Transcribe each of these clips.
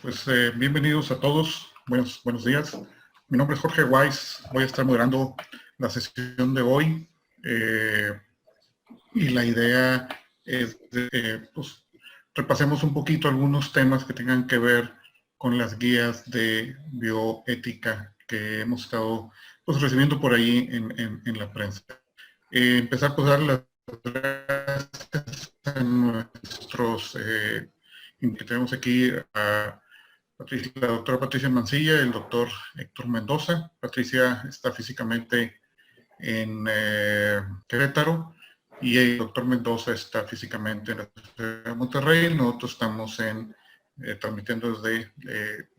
Pues bienvenidos a todos, buenos días. Mi nombre es Jorge Weiss, voy a estar moderando la sesión de hoy y la idea es que pues, repasemos un poquito algunos temas que tengan que ver con las guías de bioética que hemos estado pues, recibiendo por ahí en la prensa. Empezar pues, a dar las gracias a nuestros que tenemos aquí a la doctora Patricia Mancilla, el doctor Héctor Mendoza. Patricia está físicamente en Querétaro y el doctor Mendoza está físicamente en la ciudad de Monterrey. Nosotros estamos transmitiendo desde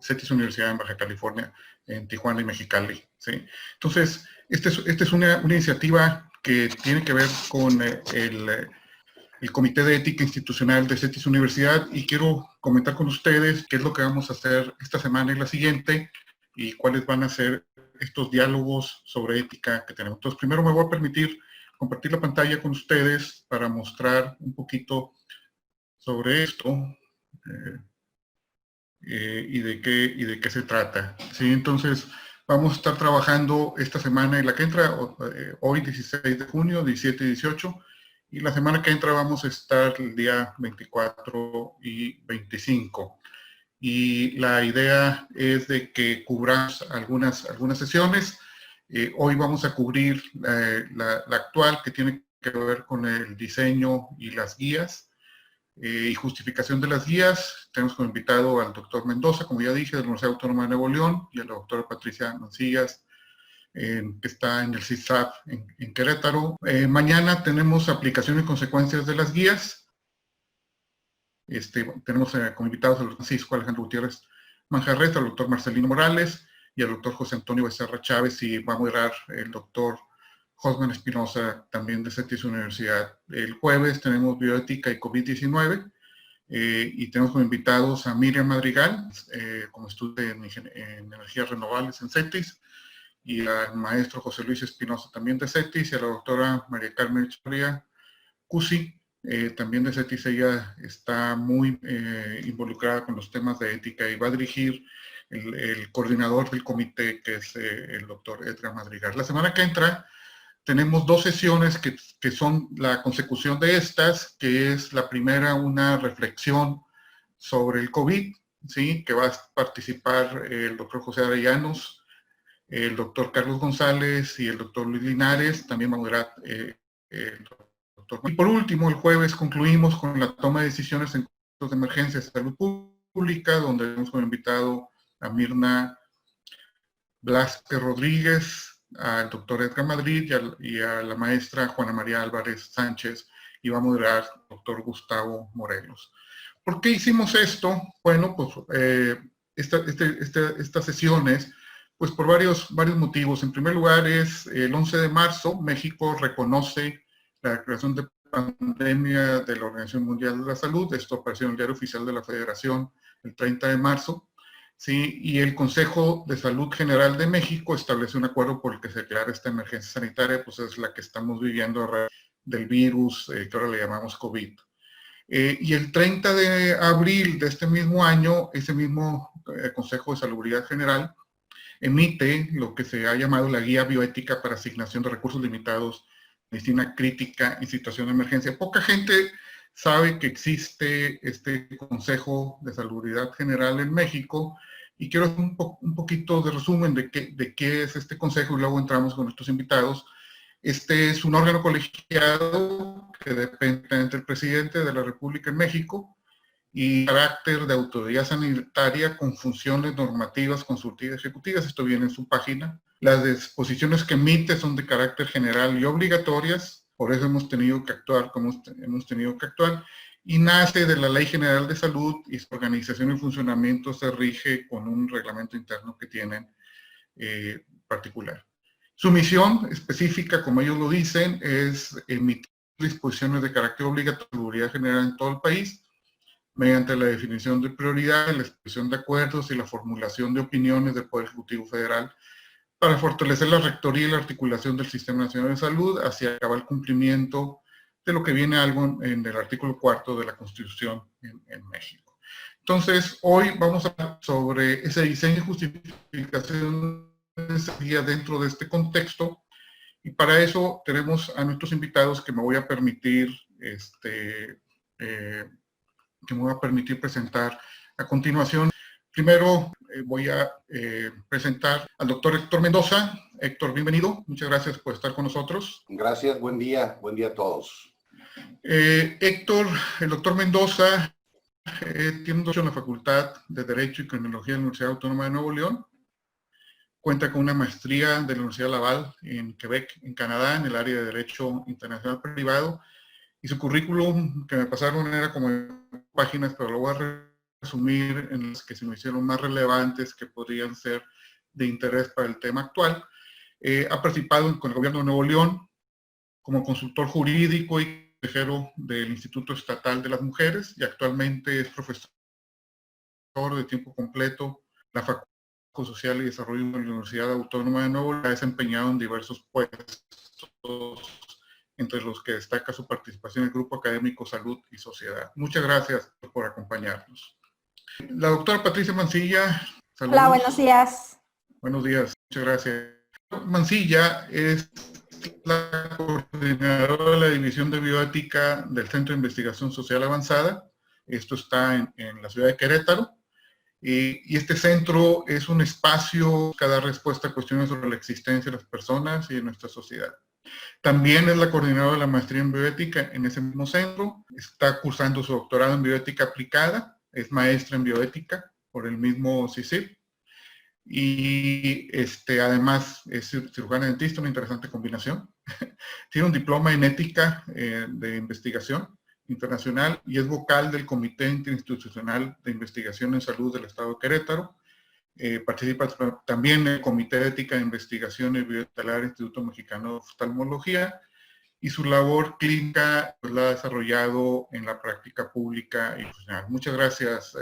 CETIS Universidad en Baja California, en Tijuana y Mexicali. ¿Sí? Entonces, esta es una iniciativa que tiene que ver con el Comité de Ética Institucional de CETIS Universidad y quiero comentar con ustedes qué es lo que vamos a hacer esta semana y la siguiente y cuáles van a ser estos diálogos sobre ética que tenemos. Entonces, primero me voy a permitir compartir la pantalla con ustedes para mostrar un poquito sobre esto y de qué se trata. ¿Sí? Entonces, vamos a estar trabajando esta semana y la que entra, hoy 16 de junio, 17 y 18, y la semana que entra vamos a estar el día 24 y 25. Y la idea es de que cubramos algunas sesiones. Hoy vamos a cubrir la actual, que tiene que ver con el diseño y las guías y justificación de las guías. Tenemos como invitado al doctor Mendoza, como ya dije, de la Universidad Autónoma de Nuevo León, y a la doctora Patricia Mancillas, que está en el CISAP en Querétaro. Mañana tenemos aplicación y consecuencias de las guías. Tenemos como invitados al doctor Francisco Alejandro Gutiérrez Manjarres, al doctor Marcelino Morales y al doctor José Antonio Becerra Chávez, y va a moderar el doctor Josman Espinosa, también de CETIS Universidad. El jueves tenemos bioética y COVID-19 y tenemos como invitados a Miriam Madrigal, como estudiante en energías renovables en CETIS, y al maestro José Luis Espinosa, también de CETIS, y a la doctora María Carmen Echeverría Cusi, también de CETIS. Ella está muy involucrada con los temas de ética y va a dirigir el coordinador del comité, que es el doctor Edgar Madrigal. La semana que entra tenemos dos sesiones que son la consecución de estas, que es la primera, una reflexión sobre el COVID, ¿sí? Que va a participar el doctor José Arellanos, el doctor Carlos González y el doctor Luis Linares. También va a moderar el doctor. Y por último, el jueves concluimos con la toma de decisiones en casos de emergencia de salud pública, donde hemos invitado a Mirna Blasque Rodríguez, al doctor Edgar Madrid y a la maestra Juana María Álvarez Sánchez, y va a moderar el doctor Gustavo Morelos. ¿Por qué hicimos esto? Bueno, pues estas sesiones, pues por varios motivos. En primer lugar, es el 11 de marzo, México reconoce la declaración de pandemia de la Organización Mundial de la Salud. Esto apareció en el Diario Oficial de la Federación el 30 de marzo. ¿Sí? Y el Consejo de Salud General de México establece un acuerdo por el que se declara esta emergencia sanitaria, pues es la que estamos viviendo a raíz del virus, que ahora le llamamos COVID. Y el 30 de abril de este mismo año, ese mismo Consejo de Salubridad General emite lo que se ha llamado la Guía Bioética para Asignación de Recursos Limitados, Medicina Crítica en Situación de Emergencia. Poca gente sabe que existe este Consejo de Salubridad General en México, y quiero hacer un poquito de resumen de qué es este consejo, y luego entramos con nuestros invitados. Este es un órgano colegiado que depende del presidente de la República en México y carácter de autoridad sanitaria con funciones normativas, consultivas y ejecutivas. Esto viene en su página. Las disposiciones que emite son de carácter general y obligatorias, por eso hemos tenido que actuar como hemos tenido que actuar, y nace de la Ley General de Salud, y su organización y funcionamiento se rige con un reglamento interno que tienen particular. Su misión específica, como ellos lo dicen, es emitir disposiciones de carácter obligatorio de seguridad general en todo el país, mediante la definición de prioridades, la expresión de acuerdos y la formulación de opiniones del Poder Ejecutivo Federal, para fortalecer la rectoría y la articulación del Sistema Nacional de Salud hacia acabar el cumplimiento de lo que viene algo en el artículo 4 de la Constitución en México. Entonces, hoy vamos a hablar sobre ese diseño y justificación de esa guía dentro de este contexto. Y para eso tenemos a nuestros invitados que me voy a permitir, presentar a continuación. Primero voy a presentar al doctor Héctor Mendoza. Héctor, bienvenido. Muchas gracias por estar con nosotros. Gracias, buen día a todos. Héctor, el doctor Mendoza tiene un doctorado en la Facultad de Derecho y Criminología de la Universidad Autónoma de Nuevo León. Cuenta con una maestría de la Universidad Laval en Quebec, en Canadá, en el área de Derecho Internacional Privado. Y su currículum que me pasaron era como páginas, pero lo voy a resumir en las que se me hicieron más relevantes, que podrían ser de interés para el tema actual. Ha participado con el gobierno de Nuevo León como consultor jurídico y consejero del Instituto Estatal de las Mujeres, y actualmente es profesor de tiempo completo en la Facultad de Social y Desarrollo de la Universidad Autónoma de Nuevo León. Ha desempeñado en diversos puestos, entre los que destaca su participación en el Grupo Académico Salud y Sociedad. Muchas gracias por acompañarnos. La doctora Patricia Mancilla. Saludos. Hola, buenos días. Buenos días, muchas gracias. Mancilla es la coordinadora de la División de Bioética del Centro de Investigación Social Avanzada. Esto está en la ciudad de Querétaro. Y este centro es un espacio que da respuesta a cuestiones sobre la existencia de las personas y de nuestra sociedad. También es la coordinadora de la maestría en bioética en ese mismo centro. Está cursando su doctorado en bioética aplicada. Es maestra en bioética por el mismo CICIP. Y además es cirujana dentista, una interesante combinación. Tiene un diploma en ética de investigación internacional y es vocal del Comité Interinstitucional de Investigación en Salud del Estado de Querétaro. Participa también en el Comité de Ética de Investigación y Bioética del Instituto Mexicano de Oftalmología, y su labor clínica pues, la ha desarrollado en la práctica pública y profesional. Muchas gracias,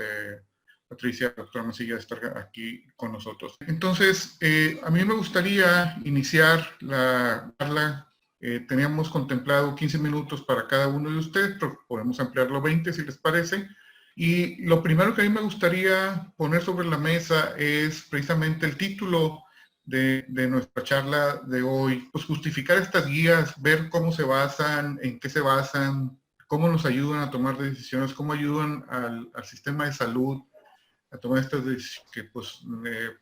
Patricia, doctora Mancilla, de estar aquí con nosotros. Entonces, a mí me gustaría iniciar la charla. Teníamos contemplado 15 minutos para cada uno de ustedes, pero podemos ampliarlo a 20 si les parece. Y lo primero que a mí me gustaría poner sobre la mesa es precisamente el título de nuestra charla de hoy. Pues justificar estas guías, ver cómo se basan, en qué se basan, cómo nos ayudan a tomar decisiones, cómo ayudan al sistema de salud a tomar estas decisiones que pues,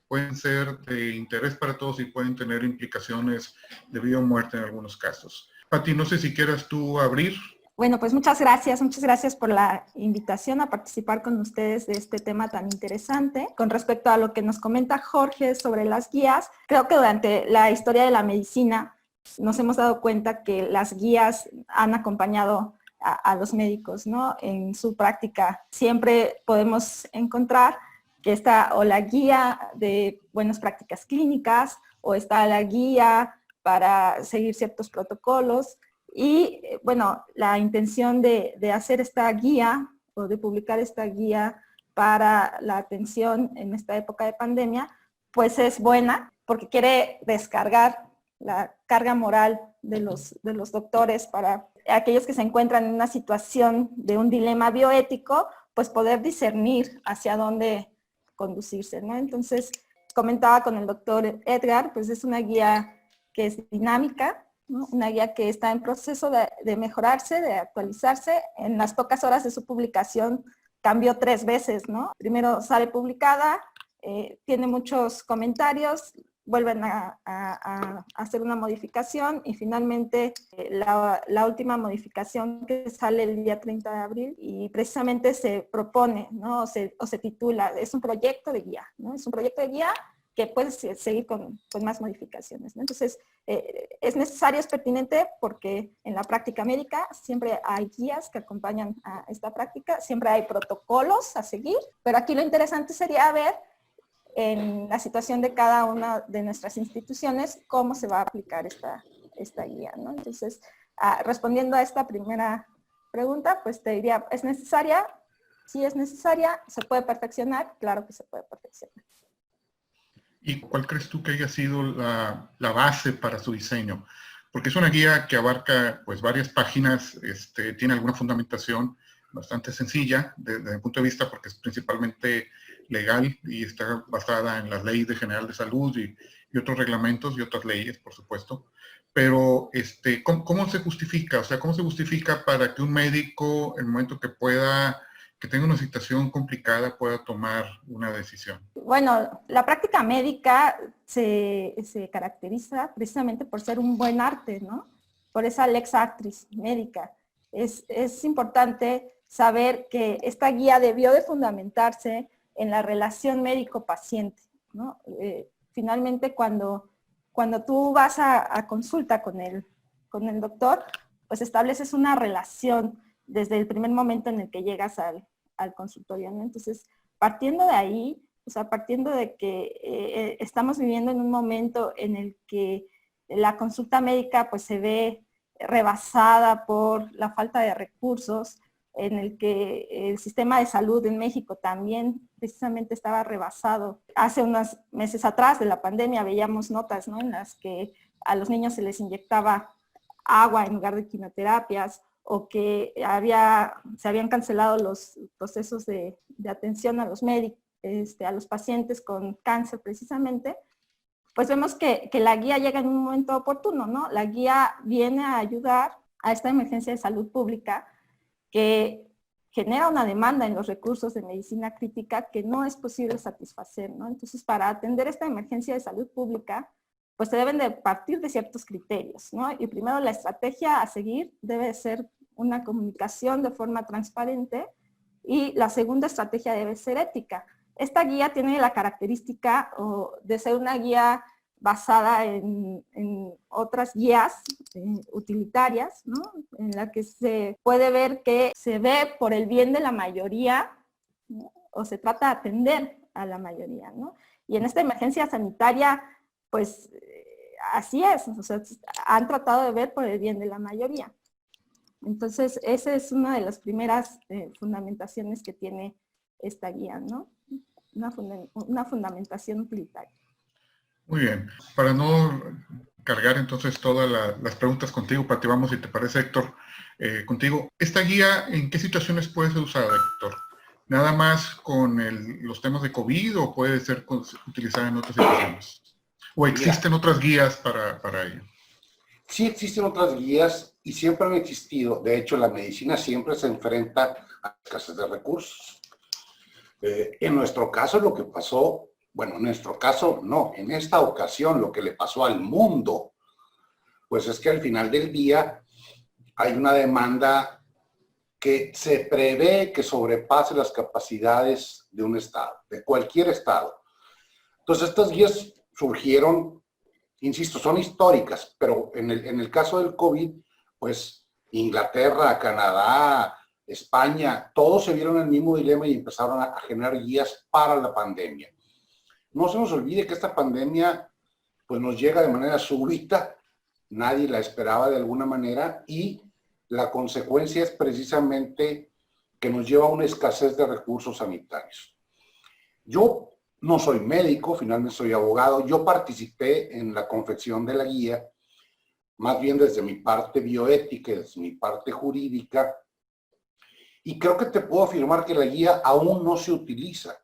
pueden ser de interés para todos y pueden tener implicaciones de vida o muerte en algunos casos. Pati, no sé si quieras tú abrir. Bueno, pues muchas gracias por la invitación a participar con ustedes de este tema tan interesante. Con respecto a lo que nos comenta Jorge sobre las guías, creo que durante la historia de la medicina nos hemos dado cuenta que las guías han acompañado a los médicos, ¿no? En su práctica siempre podemos encontrar que está o la guía de buenas prácticas clínicas o está la guía para seguir ciertos protocolos. Y bueno, la intención de hacer esta guía o de publicar esta guía para la atención en esta época de pandemia, pues es buena porque quiere descargar la carga moral de los doctores para aquellos que se encuentran en una situación de un dilema bioético, pues poder discernir hacia dónde conducirse, ¿no? Entonces, comentaba con el doctor Edgar, pues es una guía que es dinámica, ¿no? Una guía que está en proceso de mejorarse, de actualizarse. En las pocas horas de su publicación cambió 3 veces, ¿no? Primero sale publicada, tiene muchos comentarios, vuelven a hacer una modificación y finalmente la última modificación que sale el día 30 de abril y precisamente se propone, ¿no? o se titula, es un proyecto de guía, ¿no? Es un proyecto de guía que puede seguir con más modificaciones, ¿no? Entonces, es necesario, es pertinente porque en la práctica médica siempre hay guías que acompañan a esta práctica, siempre hay protocolos a seguir, pero aquí lo interesante sería ver en la situación de cada una de nuestras instituciones cómo se va a aplicar esta guía, ¿no? Entonces, respondiendo a esta primera pregunta, pues te diría, ¿es necesaria? Sí es necesaria. ¿Se puede perfeccionar? Claro que se puede perfeccionar. ¿Y cuál crees tú que haya sido la base para su diseño? Porque es una guía que abarca pues varias páginas, tiene alguna fundamentación, bastante sencilla desde mi punto de vista porque es principalmente legal y está basada en las leyes de general de salud y otros reglamentos y otras leyes, por supuesto. Pero, ¿cómo se justifica? O sea, ¿cómo se justifica para que un médico, en el momento que tenga una situación complicada, pueda tomar una decisión? Bueno, la práctica médica se caracteriza precisamente por ser un buen arte, ¿no? Por esa lex actris médica. Es importante saber que esta guía debió de fundamentarse en la relación médico-paciente, ¿no? Finalmente, cuando tú vas a consulta con el doctor, pues estableces una relación desde el primer momento en el que llegas al consultorio, ¿no? Entonces, partiendo de ahí, o sea, partiendo de que estamos viviendo en un momento en el que la consulta médica pues se ve rebasada por la falta de recursos, en el que el sistema de salud en México también precisamente estaba rebasado. Hace unos meses atrás de la pandemia veíamos notas, ¿no?, en las que a los niños se les inyectaba agua en lugar de quimioterapias, o que se habían cancelado los procesos de atención a los médicos, a los pacientes con cáncer precisamente. Pues vemos que la guía llega en un momento oportuno, ¿no? La guía viene a ayudar a esta emergencia de salud pública que genera una demanda en los recursos de medicina crítica que no es posible satisfacer, ¿no? Entonces, para atender esta emergencia de salud pública, pues se deben de partir de ciertos criterios, ¿no? Y primero, la estrategia a seguir debe ser una comunicación de forma transparente, y la segunda estrategia debe ser ética. Esta guía tiene la característica de ser una guía basada en otras guías utilitarias, ¿no?, en la que se puede ver que se ve por el bien de la mayoría, ¿no?, o se trata de atender a la mayoría, ¿no? Y en esta emergencia sanitaria, pues así es, o sea, han tratado de ver por el bien de la mayoría. Entonces, esa es una de las primeras fundamentaciones que tiene esta guía, ¿no? Una fundamentación utilitaria. Muy bien. Para no cargar entonces todas las preguntas contigo, vamos, si te parece, Héctor, contigo. ¿Esta guía en qué situaciones puede ser usada, Héctor? ¿Nada más con los temas de COVID o puede ser utilizada en otras situaciones? ¿O existen otras guías para ello? Sí existen otras guías y siempre han existido. De hecho, la medicina siempre se enfrenta a escasez de recursos. En nuestro caso, lo que pasó, bueno, en nuestro caso no, en esta ocasión lo que le pasó al mundo, pues es que al final del día hay una demanda que se prevé que sobrepase las capacidades de un estado, de cualquier estado. Entonces, estas guías surgieron, insisto, son históricas, pero en el caso del COVID, pues Inglaterra, Canadá, España, todos se vieron en el mismo dilema y empezaron a generar guías para la pandemia. No se nos olvide que esta pandemia pues nos llega de manera súbita, nadie la esperaba de alguna manera, y la consecuencia es precisamente que nos lleva a una escasez de recursos sanitarios. Yo no soy médico, finalmente soy abogado. Yo participé en la confección de la guía, más bien desde mi parte bioética, desde mi parte jurídica, y creo que te puedo afirmar que la guía aún no se utiliza,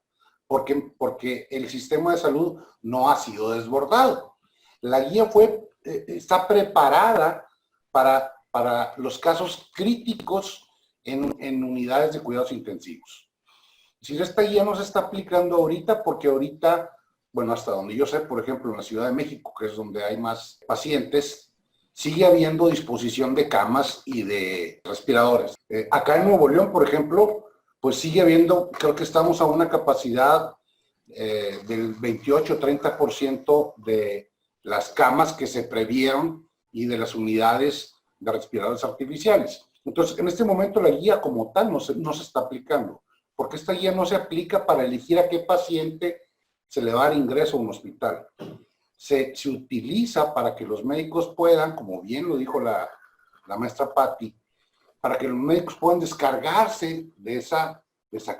porque el sistema de salud no ha sido desbordado. La guía está preparada para los casos críticos en unidades de cuidados intensivos. Si esta guía no se está aplicando ahorita, porque ahorita, bueno, hasta donde yo sé, por ejemplo, en la Ciudad de México, que es donde hay más pacientes, sigue habiendo disposición de camas y de respiradores. Acá en Nuevo León, por ejemplo, pues sigue habiendo, creo que estamos a una capacidad del 28-30% de las camas que se previeron y de las unidades de respiradores artificiales. Entonces, en este momento la guía como tal no se está aplicando, porque esta guía no se aplica para elegir a qué paciente se le va a dar ingreso a un hospital. Se utiliza para que los médicos puedan, como bien lo dijo la maestra Patti, para que los médicos puedan descargarse de esa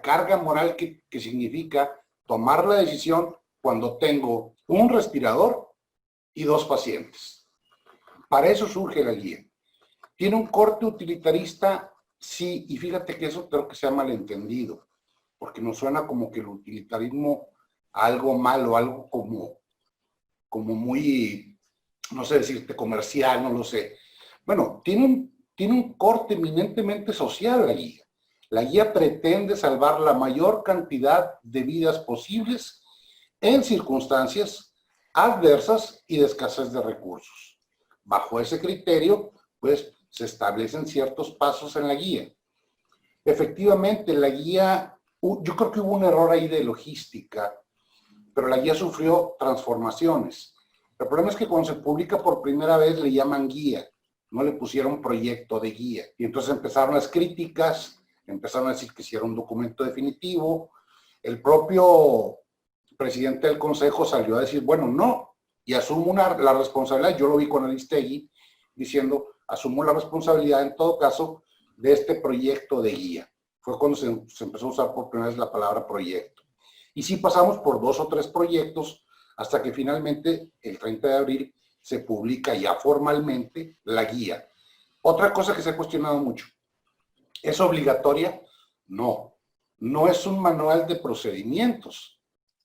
carga moral que significa tomar la decisión cuando tengo un respirador y 2 pacientes. Para eso surge la guía. ¿Tiene un corte utilitarista? Sí, y fíjate que eso creo que se ha malentendido, porque nos suena como que el utilitarismo a algo malo, algo como muy, no sé decirte, comercial, no lo sé. Bueno, tiene un corte eminentemente social la guía. La guía pretende salvar la mayor cantidad de vidas posibles en circunstancias adversas y de escasez de recursos. Bajo ese criterio, pues, se establecen ciertos pasos en la guía. Efectivamente, la guía, yo creo que hubo un error ahí de logística, pero la guía sufrió transformaciones. El problema es que cuando se publica por primera vez le llaman guía, no le pusieron proyecto de guía. Y entonces empezaron las críticas, empezaron a decir que si era un documento definitivo. El propio presidente del consejo salió a decir, bueno, no, y asumo la responsabilidad. Yo lo vi con Aristegui diciendo, asumo la responsabilidad en todo caso de este proyecto de guía. Fue cuando se empezó a usar por primera vez la palabra proyecto. Y sí pasamos por 2 o 3 proyectos hasta que finalmente el 30 de abril se publica ya formalmente la guía. Otra cosa que se ha cuestionado mucho, ¿es obligatoria? No, no es un manual de procedimientos,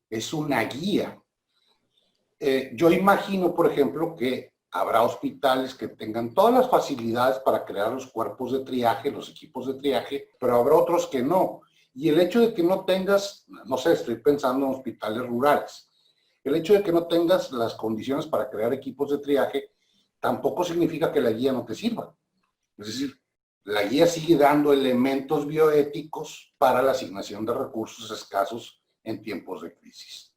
es una guía. Yo imagino, por ejemplo, que habrá hospitales que tengan todas las facilidades para crear los cuerpos de triaje, los equipos de triaje, pero habrá otros que no. Y el hecho de que no tengas, no sé, estoy pensando en hospitales rurales, el hecho de que no tengas las condiciones para crear equipos de triaje tampoco significa que la guía no te sirva. Es decir, la guía sigue dando elementos bioéticos para la asignación de recursos escasos en tiempos de crisis.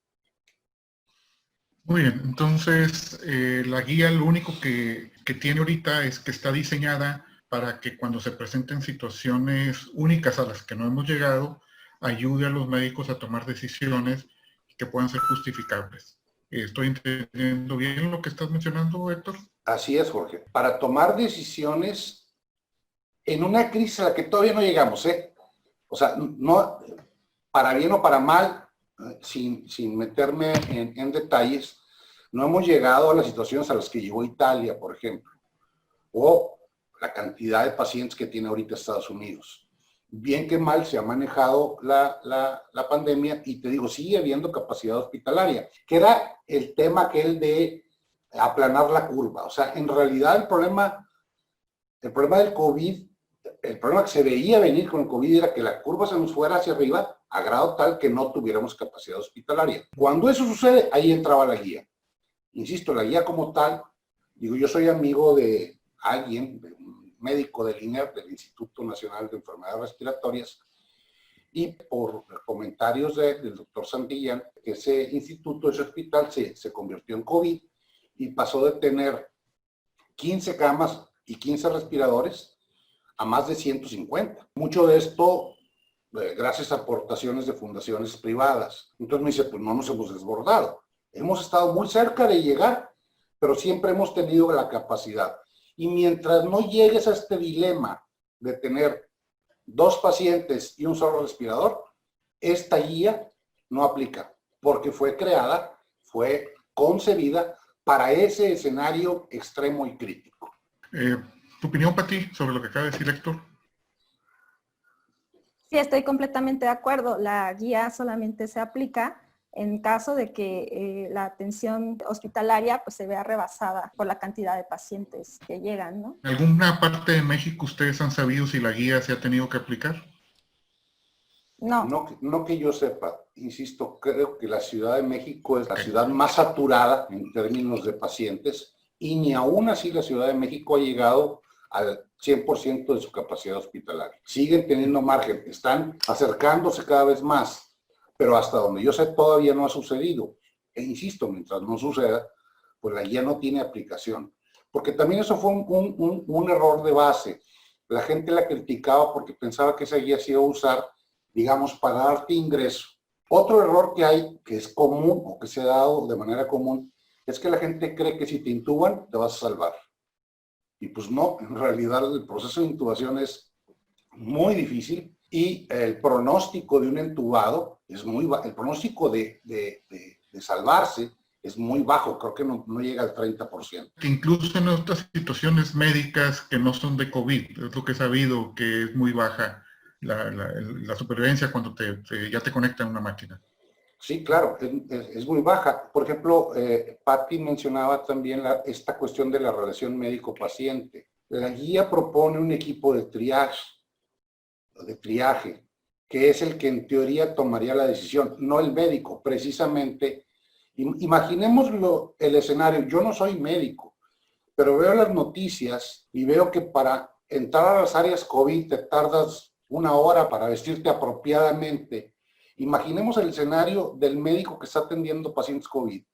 Muy bien, entonces la guía lo único que tiene ahorita es que está diseñada para que cuando se presenten situaciones únicas a las que no hemos llegado, ayude a los médicos a tomar decisiones que puedan ser justificables. ¿Estoy entendiendo bien lo que estás mencionando, Héctor? Así es, Jorge. Para tomar decisiones en una crisis a la que todavía no llegamos, ¿eh? O sea, no, para bien o para mal, sin meterme en detalles, no hemos llegado a las situaciones a las que llegó Italia, por ejemplo, o la cantidad de pacientes que tiene ahorita Estados Unidos. Bien que mal se ha manejado la pandemia y te digo, sigue habiendo capacidad hospitalaria, que era el tema aquel de aplanar la curva. O sea, en realidad el problema del COVID, el problema que se veía venir con el COVID era que la curva se nos fuera hacia arriba a grado tal que no tuviéramos capacidad hospitalaria. Cuando eso sucede, ahí entraba la guía. Insisto, la guía como tal, digo, yo soy amigo de alguien, de un médico del INER, del Instituto Nacional de Enfermedades Respiratorias, y por comentarios del doctor Santillán, que ese instituto, ese hospital se convirtió en COVID y pasó de tener 15 camas y 15 respiradores a más de 150. Mucho de esto gracias a aportaciones de fundaciones privadas. Entonces me dice, pues no nos hemos desbordado. Hemos estado muy cerca de llegar, pero siempre hemos tenido la capacidad. Y mientras no llegues a este dilema de tener 2 pacientes y un solo respirador, esta guía no aplica, porque fue creada, fue concebida para ese escenario extremo y crítico. ¿Tu opinión, Pati, sobre lo que acaba de decir Héctor? Sí, estoy completamente de acuerdo. La guía solamente se aplica en caso de que la atención hospitalaria pues, se vea rebasada por la cantidad de pacientes que llegan, ¿no? ¿En alguna parte de México ustedes han sabido si la guía se ha tenido que aplicar? No. No que yo sepa. Insisto, creo que la Ciudad de México es la ciudad más saturada en términos de pacientes y ni aún así la Ciudad de México ha llegado al 100% de su capacidad hospitalaria. Siguen teniendo margen, están acercándose cada vez más, pero hasta donde yo sé todavía no ha sucedido. E insisto, mientras no suceda, pues la guía no tiene aplicación. Porque también eso fue un error de base. La gente la criticaba porque pensaba que esa guía se iba a usar, digamos, para darte ingreso. Otro error que hay, que es común o que se ha dado de manera común, es que la gente cree que si te intuban, te vas a salvar. Y pues no, en realidad el proceso de intubación es muy difícil y el pronóstico de un entubado es muy bajo. El pronóstico de salvarse es muy bajo, creo que no llega al 30%. Incluso en otras situaciones médicas que no son de COVID, es lo que he sabido, que es muy baja la supervivencia cuando ya te conectan a una máquina. Sí, claro, es muy baja. Por ejemplo, Patti mencionaba también esta cuestión de la relación médico-paciente. La guía propone un equipo de triaje, que es el que en teoría tomaría la decisión, no el médico, precisamente. Imaginémoslo el escenario, yo no soy médico, pero veo las noticias y veo que para entrar a las áreas COVID te tardas 1 hora para vestirte apropiadamente. Imaginemos el escenario del médico que está atendiendo pacientes COVID.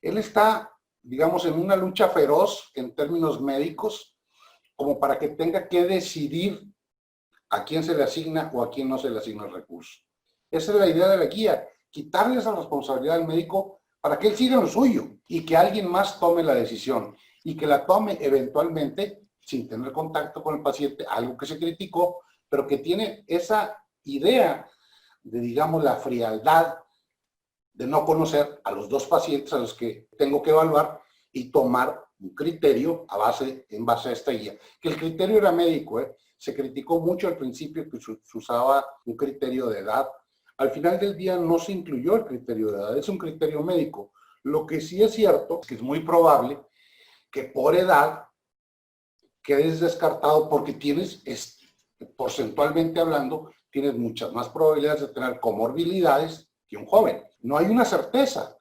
Él está, digamos, en una lucha feroz en términos médicos, como para que tenga que decidir a quién se le asigna o a quién no se le asigna el recurso. Esa es la idea de la guía, quitarle esa responsabilidad al médico para que él siga lo suyo y que alguien más tome la decisión y que la tome eventualmente sin tener contacto con el paciente, algo que se criticó, pero que tiene esa idea de, digamos, la frialdad de no conocer a los dos pacientes a los que tengo que evaluar y tomar un criterio en base a esta guía. Que el criterio era médico, se criticó mucho al principio que se usaba un criterio de edad. Al final del día no se incluyó el criterio de edad, es un criterio médico. Lo que sí es cierto, que es muy probable que por edad quedes descartado porque tienes, porcentualmente hablando, tienes muchas más probabilidades de tener comorbilidades que un joven. No hay una certeza.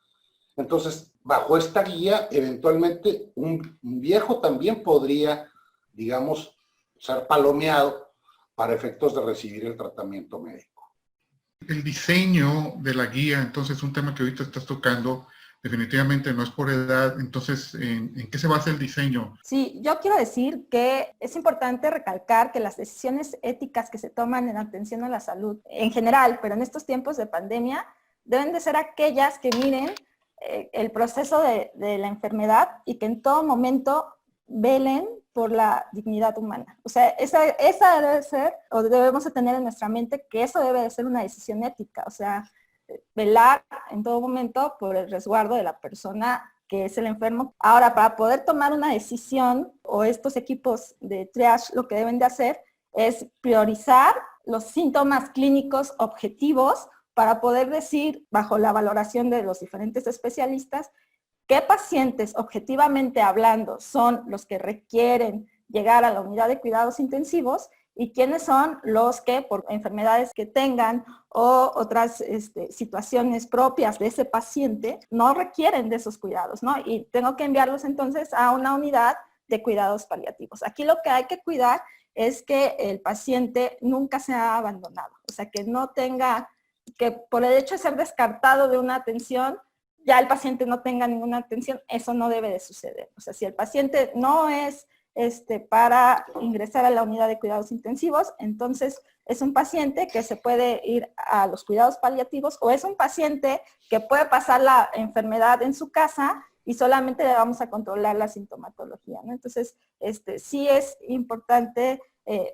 Entonces, bajo esta guía, eventualmente un viejo también podría, digamos, ser palomeado para efectos de recibir el tratamiento médico. El diseño de la guía, entonces, un tema que ahorita estás tocando, definitivamente no es por edad. Entonces, ¿en qué se basa el diseño? Sí, yo quiero decir que es importante recalcar que las decisiones éticas que se toman en atención a la salud en general, pero en estos tiempos de pandemia, deben de ser aquellas que miren el proceso de la enfermedad y que en todo momento velen por la dignidad humana. O sea, esa debe ser, o debemos de tener en nuestra mente que eso debe de ser una decisión ética. O sea, velar en todo momento por el resguardo de la persona que es el enfermo. Ahora, para poder tomar una decisión, o estos equipos de triage lo que deben de hacer es priorizar los síntomas clínicos objetivos para poder decir, bajo la valoración de los diferentes especialistas, qué pacientes, objetivamente hablando, son los que requieren llegar a la unidad de cuidados intensivos y quiénes son los que, por enfermedades que tengan o otras situaciones propias de ese paciente, no requieren de esos cuidados, ¿no? Y tengo que enviarlos entonces a una unidad de cuidados paliativos. Aquí lo que hay que cuidar es que el paciente nunca sea abandonado, o sea, que no tenga, que por el hecho de ser descartado de una atención, ya el paciente no tenga ninguna atención. Eso no debe de suceder. O sea, si el paciente no es para ingresar a la unidad de cuidados intensivos, entonces es un paciente que se puede ir a los cuidados paliativos, o es un paciente que puede pasar la enfermedad en su casa y solamente le vamos a controlar la sintomatología, ¿no? Entonces, sí es importante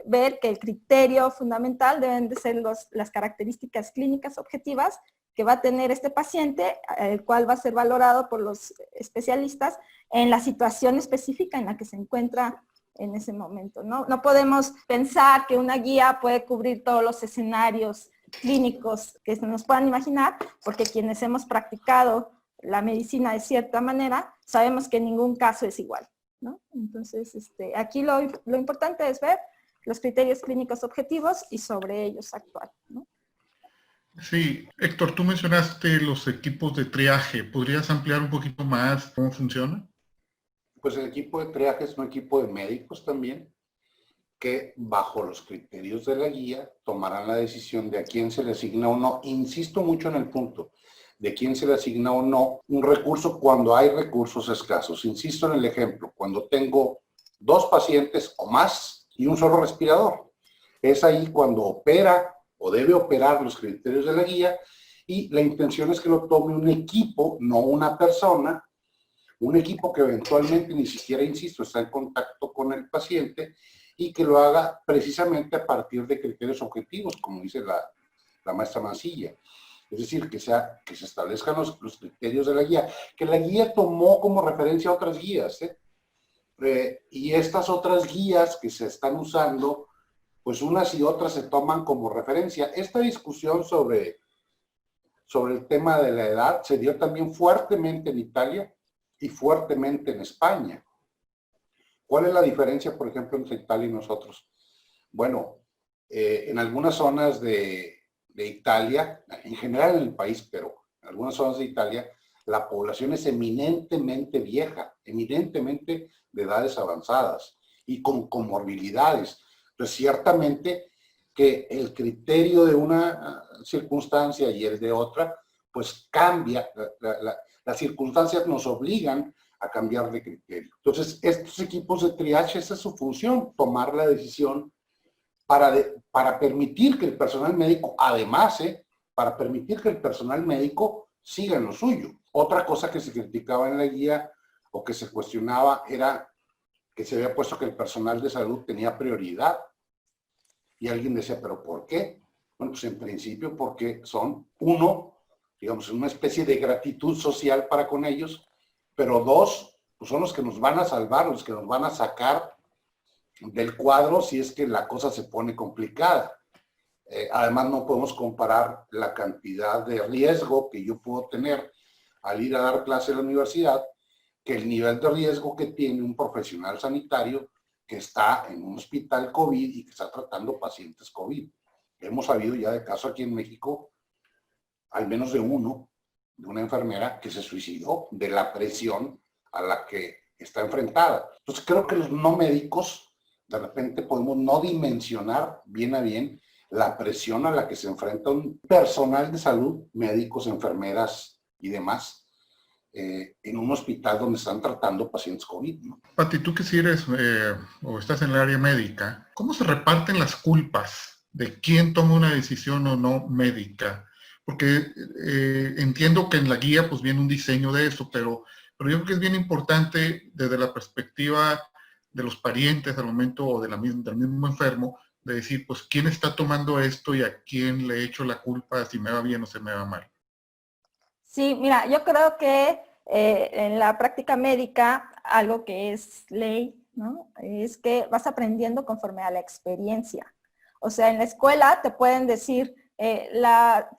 ver que el criterio fundamental deben de ser las características clínicas objetivas que va a tener este paciente, el cual va a ser valorado por los especialistas en la situación específica en la que se encuentra en ese momento, ¿no? No podemos pensar que una guía puede cubrir todos los escenarios clínicos que se nos puedan imaginar, porque quienes hemos practicado la medicina de cierta manera, sabemos que ningún caso es igual, ¿no? Entonces, aquí lo importante es ver los criterios clínicos objetivos y sobre ellos actuar, ¿no? Sí, Héctor, tú mencionaste los equipos de triaje. ¿Podrías ampliar un poquito más cómo funciona? Pues el equipo de triaje es un equipo de médicos también, que bajo los criterios de la guía tomarán la decisión de a quién se le asigna o no. Insisto mucho en el punto de quién se le asigna o no un recurso cuando hay recursos escasos. Insisto en el ejemplo, cuando tengo 2 pacientes o más y un solo respirador. Es ahí cuando opera o debe operar los criterios de la guía, y la intención es que lo tome un equipo, no una persona, un equipo que eventualmente ni siquiera, insisto, está en contacto con el paciente y que lo haga precisamente a partir de criterios objetivos, como dice la maestra Mancilla. Es decir, que se establezcan los criterios de la guía, que la guía tomó como referencia otras guías, y estas otras guías que se están usando, pues unas y otras se toman como referencia. Esta discusión sobre el tema de la edad se dio también fuertemente en Italia y fuertemente en España. ¿Cuál es la diferencia, por ejemplo, entre Italia y nosotros? Bueno, en algunas zonas de Italia, en general en el país, pero en algunas zonas de Italia, la población es eminentemente vieja, eminentemente de edades avanzadas y con comorbilidades. Entonces, ciertamente que el criterio de una circunstancia y el de otra, pues cambia. Las circunstancias nos obligan a cambiar de criterio. Entonces, estos equipos de triage, esa es su función, tomar la decisión para permitir que el personal médico, además, para permitir que el personal médico siga en lo suyo. Otra cosa que se criticaba en la guía o que se cuestionaba era que se había puesto que el personal de salud tenía prioridad. Y alguien decía, ¿pero por qué? Bueno, pues en principio porque son, uno, digamos, una especie de gratitud social para con ellos, pero dos, pues son los que nos van a salvar, los que nos van a sacar del cuadro si es que la cosa se pone complicada. Además, no podemos comparar la cantidad de riesgo que yo puedo tener al ir a dar clase en la universidad que el nivel de riesgo que tiene un profesional sanitario que está en un hospital COVID y que está tratando pacientes COVID. Hemos sabido ya de caso aquí en México, al menos de uno, de una enfermera que se suicidó de la presión a la que está enfrentada. Entonces creo que los no médicos, de repente podemos no dimensionar bien a bien la presión a la que se enfrenta un personal de salud, médicos, enfermeras y demás, en un hospital donde están tratando pacientes COVID, ¿no? Pati, tú que si eres o estás en el área médica, ¿cómo se reparten las culpas de quién toma una decisión o no médica? Porque entiendo que en la guía pues viene un diseño de eso, pero yo creo que es bien importante desde la perspectiva de los parientes al momento o del mismo enfermo, de decir, pues, ¿quién está tomando esto y a quién le echo la culpa si me va bien o se me va mal? Sí, mira, yo creo que en la práctica médica, algo que es ley, ¿no? Es que vas aprendiendo conforme a la experiencia. O sea, en la escuela te pueden decir, la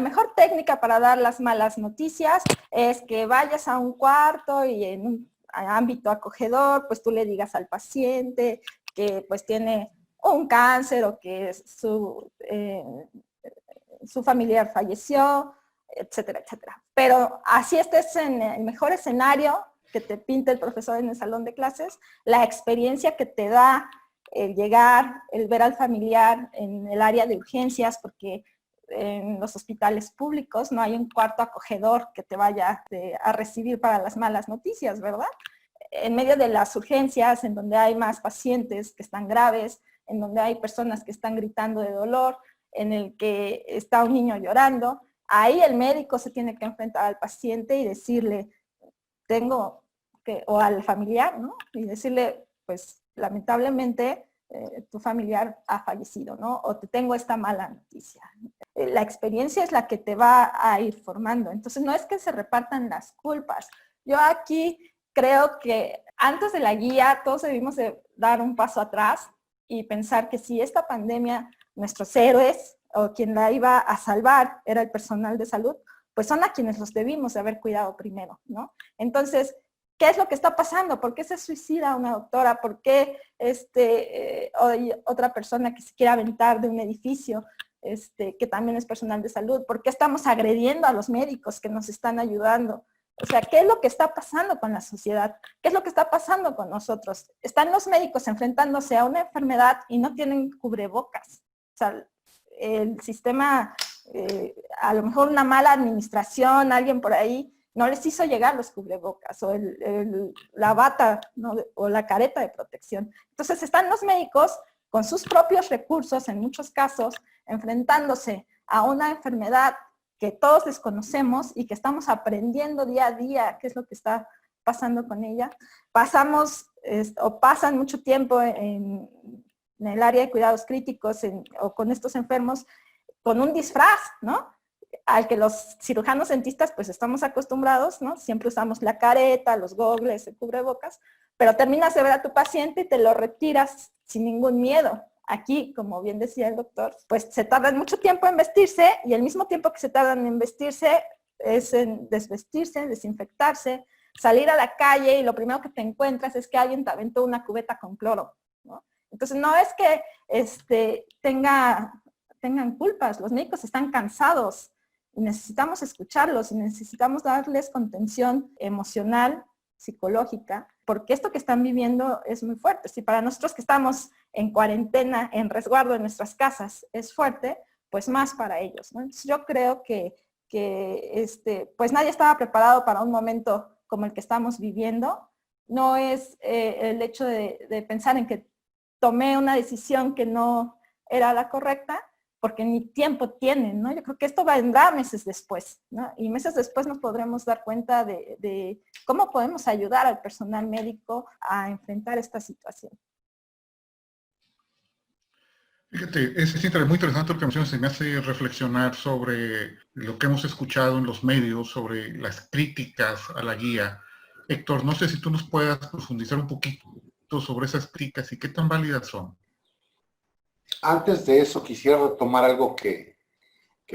mejor técnica para dar las malas noticias es que vayas a un cuarto y en un ámbito acogedor, pues tú le digas al paciente que pues tiene un cáncer o que su familiar falleció, etcétera, etcétera. Pero así estés en el mejor escenario que te pinta el profesor en el salón de clases, la experiencia que te da el llegar, el ver al familiar en el área de urgencias, porque en los hospitales públicos no hay un cuarto acogedor que te vaya a recibir para las malas noticias, ¿verdad? En medio de las urgencias, en donde hay más pacientes que están graves, en donde hay personas que están gritando de dolor, en el que está un niño llorando, ahí el médico se tiene que enfrentar al paciente y decirle, o al familiar, ¿no? Y decirle, pues, lamentablemente, tu familiar ha fallecido, ¿no? O te tengo esta mala noticia. La experiencia es la que te va a ir formando. Entonces, no es que se repartan las culpas. Yo aquí creo que antes de la guía, todos debimos de dar un paso atrás y pensar que si esta pandemia, nuestros héroes, o quien la iba a salvar era el personal de salud, pues son a quienes los debimos de haber cuidado primero, ¿no? Entonces, ¿qué es lo que está pasando? ¿Por qué se suicida una doctora? ¿Por qué otra persona que se quiere aventar de un edificio, que también es personal de salud? ¿Por qué estamos agrediendo a los médicos que nos están ayudando? O sea, ¿qué es lo que está pasando con la sociedad? ¿Qué es lo que está pasando con nosotros? Están los médicos enfrentándose a una enfermedad y no tienen cubrebocas. O sea, el sistema, a lo mejor una mala administración, alguien por ahí, no les hizo llegar los cubrebocas o la bata, ¿no? O la careta de protección. Entonces están los médicos con sus propios recursos, en muchos casos, enfrentándose a una enfermedad que todos desconocemos y que estamos aprendiendo día a día qué es lo que está pasando con ella. Pasan mucho tiempo en el área de cuidados críticos o con estos enfermos con un disfraz, ¿no? al que los cirujanos dentistas pues estamos acostumbrados, ¿no? Siempre usamos la careta, los gogles, el cubrebocas, pero terminas de ver a tu paciente y te lo retiras sin ningún miedo. Aquí, como bien decía el doctor, pues se tardan mucho tiempo en vestirse y el mismo tiempo que se tardan en vestirse es en desvestirse, en desinfectarse, salir a la calle y lo primero que te encuentras es que alguien te aventó una cubeta con cloro, ¿no? Entonces no es que tengan culpas, los médicos están cansados y necesitamos escucharlos y necesitamos darles contención emocional, psicológica, porque esto que están viviendo es muy fuerte. Si para nosotros que estamos en cuarentena, en resguardo en nuestras casas, es fuerte, pues más para ellos, ¿no? Entonces yo creo que pues nadie estaba preparado para un momento como el que estamos viviendo. No es el hecho de pensar en que tomé una decisión que no era la correcta, porque ni tiempo tienen, ¿no? Yo creo que esto vendrá meses después, ¿no? Y meses después nos podremos dar cuenta de cómo podemos ayudar al personal médico a enfrentar esta situación. Fíjate, es muy interesante lo que mencionas, se me hace reflexionar sobre lo que hemos escuchado en los medios, sobre las críticas a la guía. Héctor, no sé si tú nos puedas profundizar un poquito sobre esas críticas y qué tan válidas son. Antes de eso, quisiera retomar algo que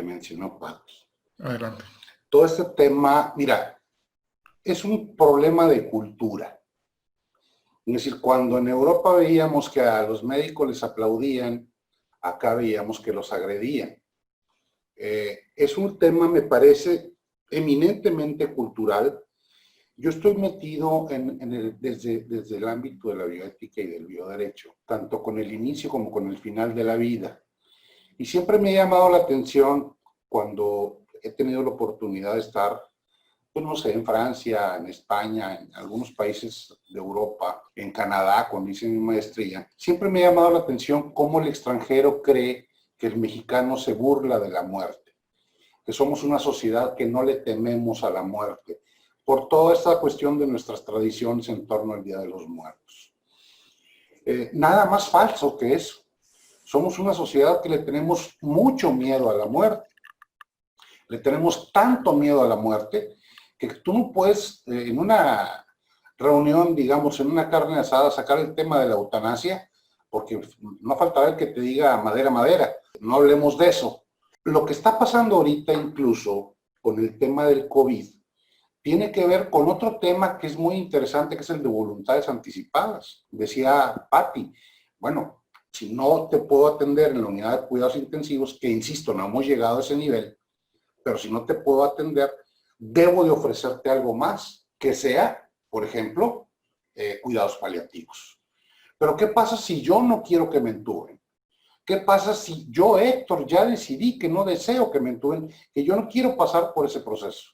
mencionó Patti. Adelante. Todo este tema, mira, es un problema de cultura. Es decir, cuando en Europa veíamos que a los médicos les aplaudían, acá veíamos que los agredían. Es un tema, me parece, eminentemente cultural. Yo estoy metido desde el ámbito de la bioética y del bioderecho, tanto con el inicio como con el final de la vida. Y siempre me ha llamado la atención cuando he tenido la oportunidad de estar, pues no sé, en Francia, en España, en algunos países de Europa, en Canadá, cuando hice mi maestría, siempre me ha llamado la atención cómo el extranjero cree que el mexicano se burla de la muerte, que somos una sociedad que no le tememos a la muerte, por toda esta cuestión de nuestras tradiciones en torno al Día de los Muertos. Nada más falso que eso. Somos una sociedad que le tenemos mucho miedo a la muerte. Le tenemos tanto miedo a la muerte que tú no puedes en una reunión, digamos, en una carne asada, sacar el tema de la eutanasia, porque no faltará el que te diga madera, madera. No hablemos de eso. Lo que está pasando ahorita incluso con el tema del COVID tiene que ver con otro tema que es muy interesante, que es el de voluntades anticipadas. Decía Patti, bueno, si no te puedo atender en la unidad de cuidados intensivos, que insisto, no hemos llegado a ese nivel, pero si no te puedo atender, debo de ofrecerte algo más, que sea, por ejemplo, cuidados paliativos. Pero ¿qué pasa si yo no quiero que me entuben? ¿Qué pasa si yo, Héctor, ya decidí que no deseo que me entuben, que yo no quiero pasar por ese proceso?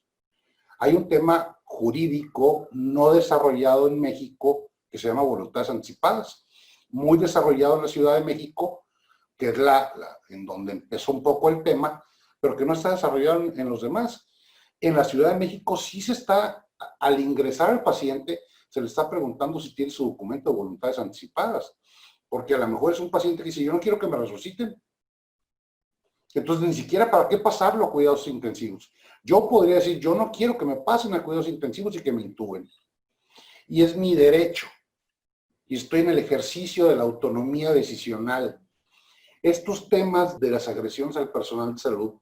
Hay un tema jurídico no desarrollado en México que se llama voluntades anticipadas, muy desarrollado en la Ciudad de México, que es en donde empezó un poco el tema, pero que no está desarrollado en los demás. En la Ciudad de México sí se está, al ingresar al paciente, se le está preguntando si tiene su documento de voluntades anticipadas, porque a lo mejor es un paciente que dice, yo no quiero que me resuciten. Entonces, ni siquiera para qué pasarlo a cuidados intensivos. Yo podría decir, yo no quiero que me pasen a cuidados intensivos y que me intuben. Y es mi derecho. Y estoy en el ejercicio de la autonomía decisional. Estos temas de las agresiones al personal de salud,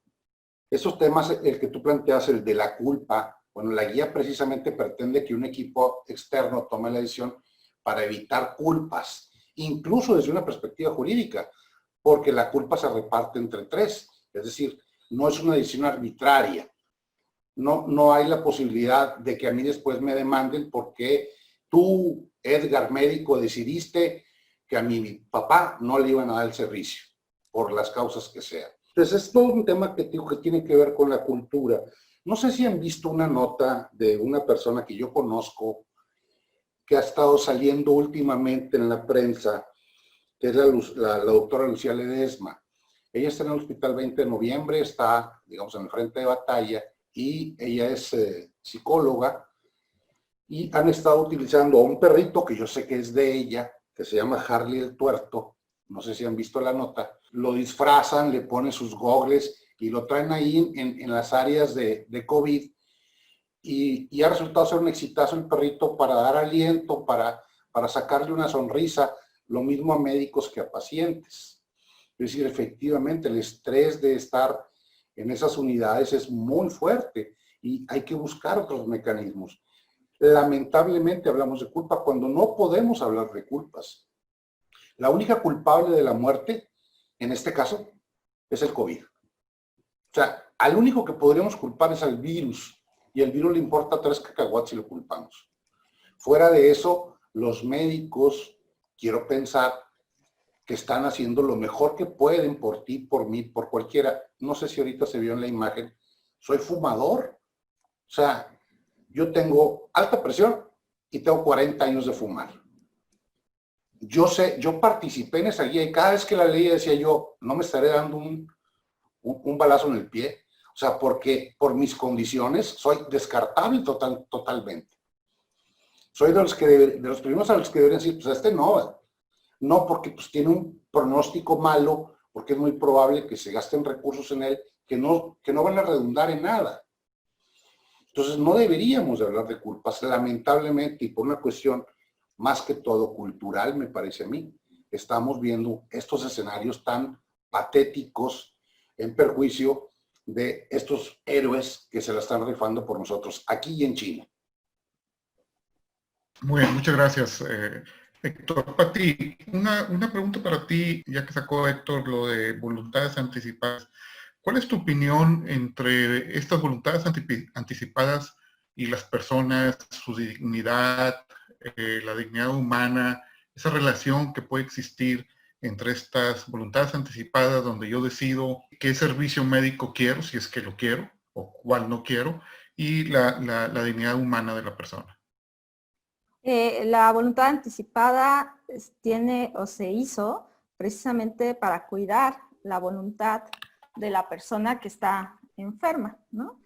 estos temas, el que tú planteas, el de la culpa, bueno, la guía precisamente pretende que un equipo externo tome la decisión para evitar culpas, incluso desde una perspectiva jurídica, porque la culpa se reparte entre tres, es decir, no es una decisión arbitraria. No hay la posibilidad de que a mí después me demanden porque tú, Edgar, médico, decidiste que a mi papá no le iban a dar el servicio, por las causas que sean. Entonces es todo un tema que tiene que ver con la cultura. No sé si han visto una nota de una persona que yo conozco que ha estado saliendo últimamente en la prensa, que es la doctora Lucía Ledesma. Ella está en el hospital 20 de noviembre, está, digamos, en el frente de batalla, y ella es psicóloga, y han estado utilizando a un perrito que yo sé que es de ella, que se llama Harley el Tuerto, no sé si han visto la nota, lo disfrazan, le ponen sus gogles y lo traen ahí en las áreas de COVID y ha resultado ser un exitazo el perrito para dar aliento, para sacarle una sonrisa, lo mismo a médicos que a pacientes. Es decir, efectivamente el estrés de estar en esas unidades es muy fuerte y hay que buscar otros mecanismos. Lamentablemente hablamos de culpa cuando no podemos hablar de culpas. La única culpable de la muerte, en este caso, es el COVID. O sea, al único que podríamos culpar es al virus, y al virus le importa 3 cacahuates si lo culpamos. Fuera de eso, los médicos, quiero pensar, que están haciendo lo mejor que pueden por ti, por mí, por cualquiera. No sé si ahorita se vio en la imagen, soy fumador. O sea, yo tengo alta presión y tengo 40 años de fumar. Yo sé, yo participé en esa guía y cada vez que la leía decía yo, no me estaré dando un balazo en el pie. O sea, porque por mis condiciones soy descartable totalmente. Soy de los primeros a los que deberían decir, pues no, porque pues tiene un pronóstico malo, porque es muy probable que se gasten recursos en él que no van a redundar en nada. Entonces no deberíamos de hablar de culpas, lamentablemente, y por una cuestión más que todo cultural, me parece a mí, estamos viendo estos escenarios tan patéticos en perjuicio de estos héroes que se la están rifando por nosotros, aquí y en China. Muy bien, muchas gracias, Héctor. Pati, una pregunta para ti, ya que sacó Héctor lo de voluntades anticipadas. ¿Cuál es tu opinión entre estas voluntades anticipadas y las personas, su dignidad, la dignidad humana, esa relación que puede existir entre estas voluntades anticipadas donde yo decido qué servicio médico quiero, si es que lo quiero, o cuál no quiero, y la dignidad humana de la persona? La voluntad anticipada tiene o se hizo precisamente para cuidar la voluntad de la persona que está enferma, ¿no?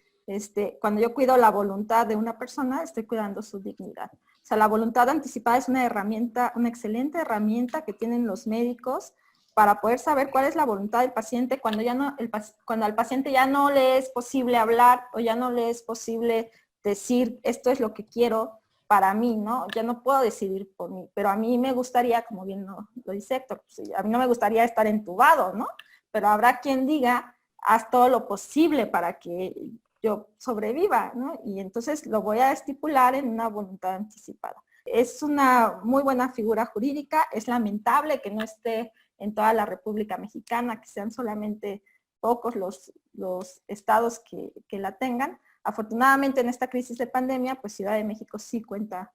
Cuando yo cuido la voluntad de una persona, estoy cuidando su dignidad. O sea, la voluntad anticipada es una herramienta, una excelente herramienta que tienen los médicos para poder saber cuál es la voluntad del paciente cuando al paciente ya no le es posible hablar o ya no le es posible decir esto es lo que quiero para mí, ¿no? Ya no puedo decidir por mí, pero a mí me gustaría, como bien lo dice Héctor, pues, a mí no me gustaría estar entubado, ¿no? Pero habrá quien diga, haz todo lo posible para que yo sobreviva, ¿no? Y entonces lo voy a estipular en una voluntad anticipada. Es una muy buena figura jurídica, es lamentable que no esté en toda la República Mexicana, que sean solamente pocos los estados que la tengan. Afortunadamente en esta crisis de pandemia, pues Ciudad de México sí cuenta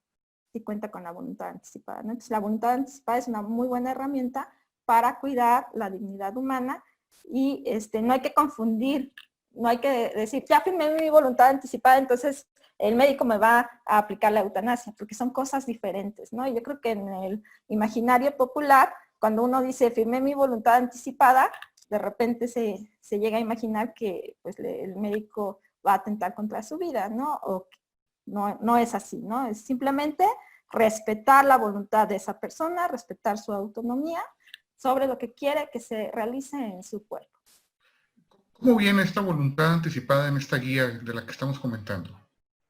con la voluntad anticipada, ¿no? Entonces la voluntad anticipada es una muy buena herramienta para cuidar la dignidad humana y no hay que confundir, no hay que decir, ya firmé mi voluntad anticipada, entonces el médico me va a aplicar la eutanasia, porque son cosas diferentes, ¿no? Yo creo que en el imaginario popular, cuando uno dice firmé mi voluntad anticipada, de repente se llega a imaginar que pues, el médico va a atentar contra su vida, ¿no? O no es así, ¿no? Es simplemente respetar la voluntad de esa persona, respetar su autonomía sobre lo que quiere que se realice en su cuerpo. ¿Cómo viene esta voluntad anticipada en esta guía de la que estamos comentando?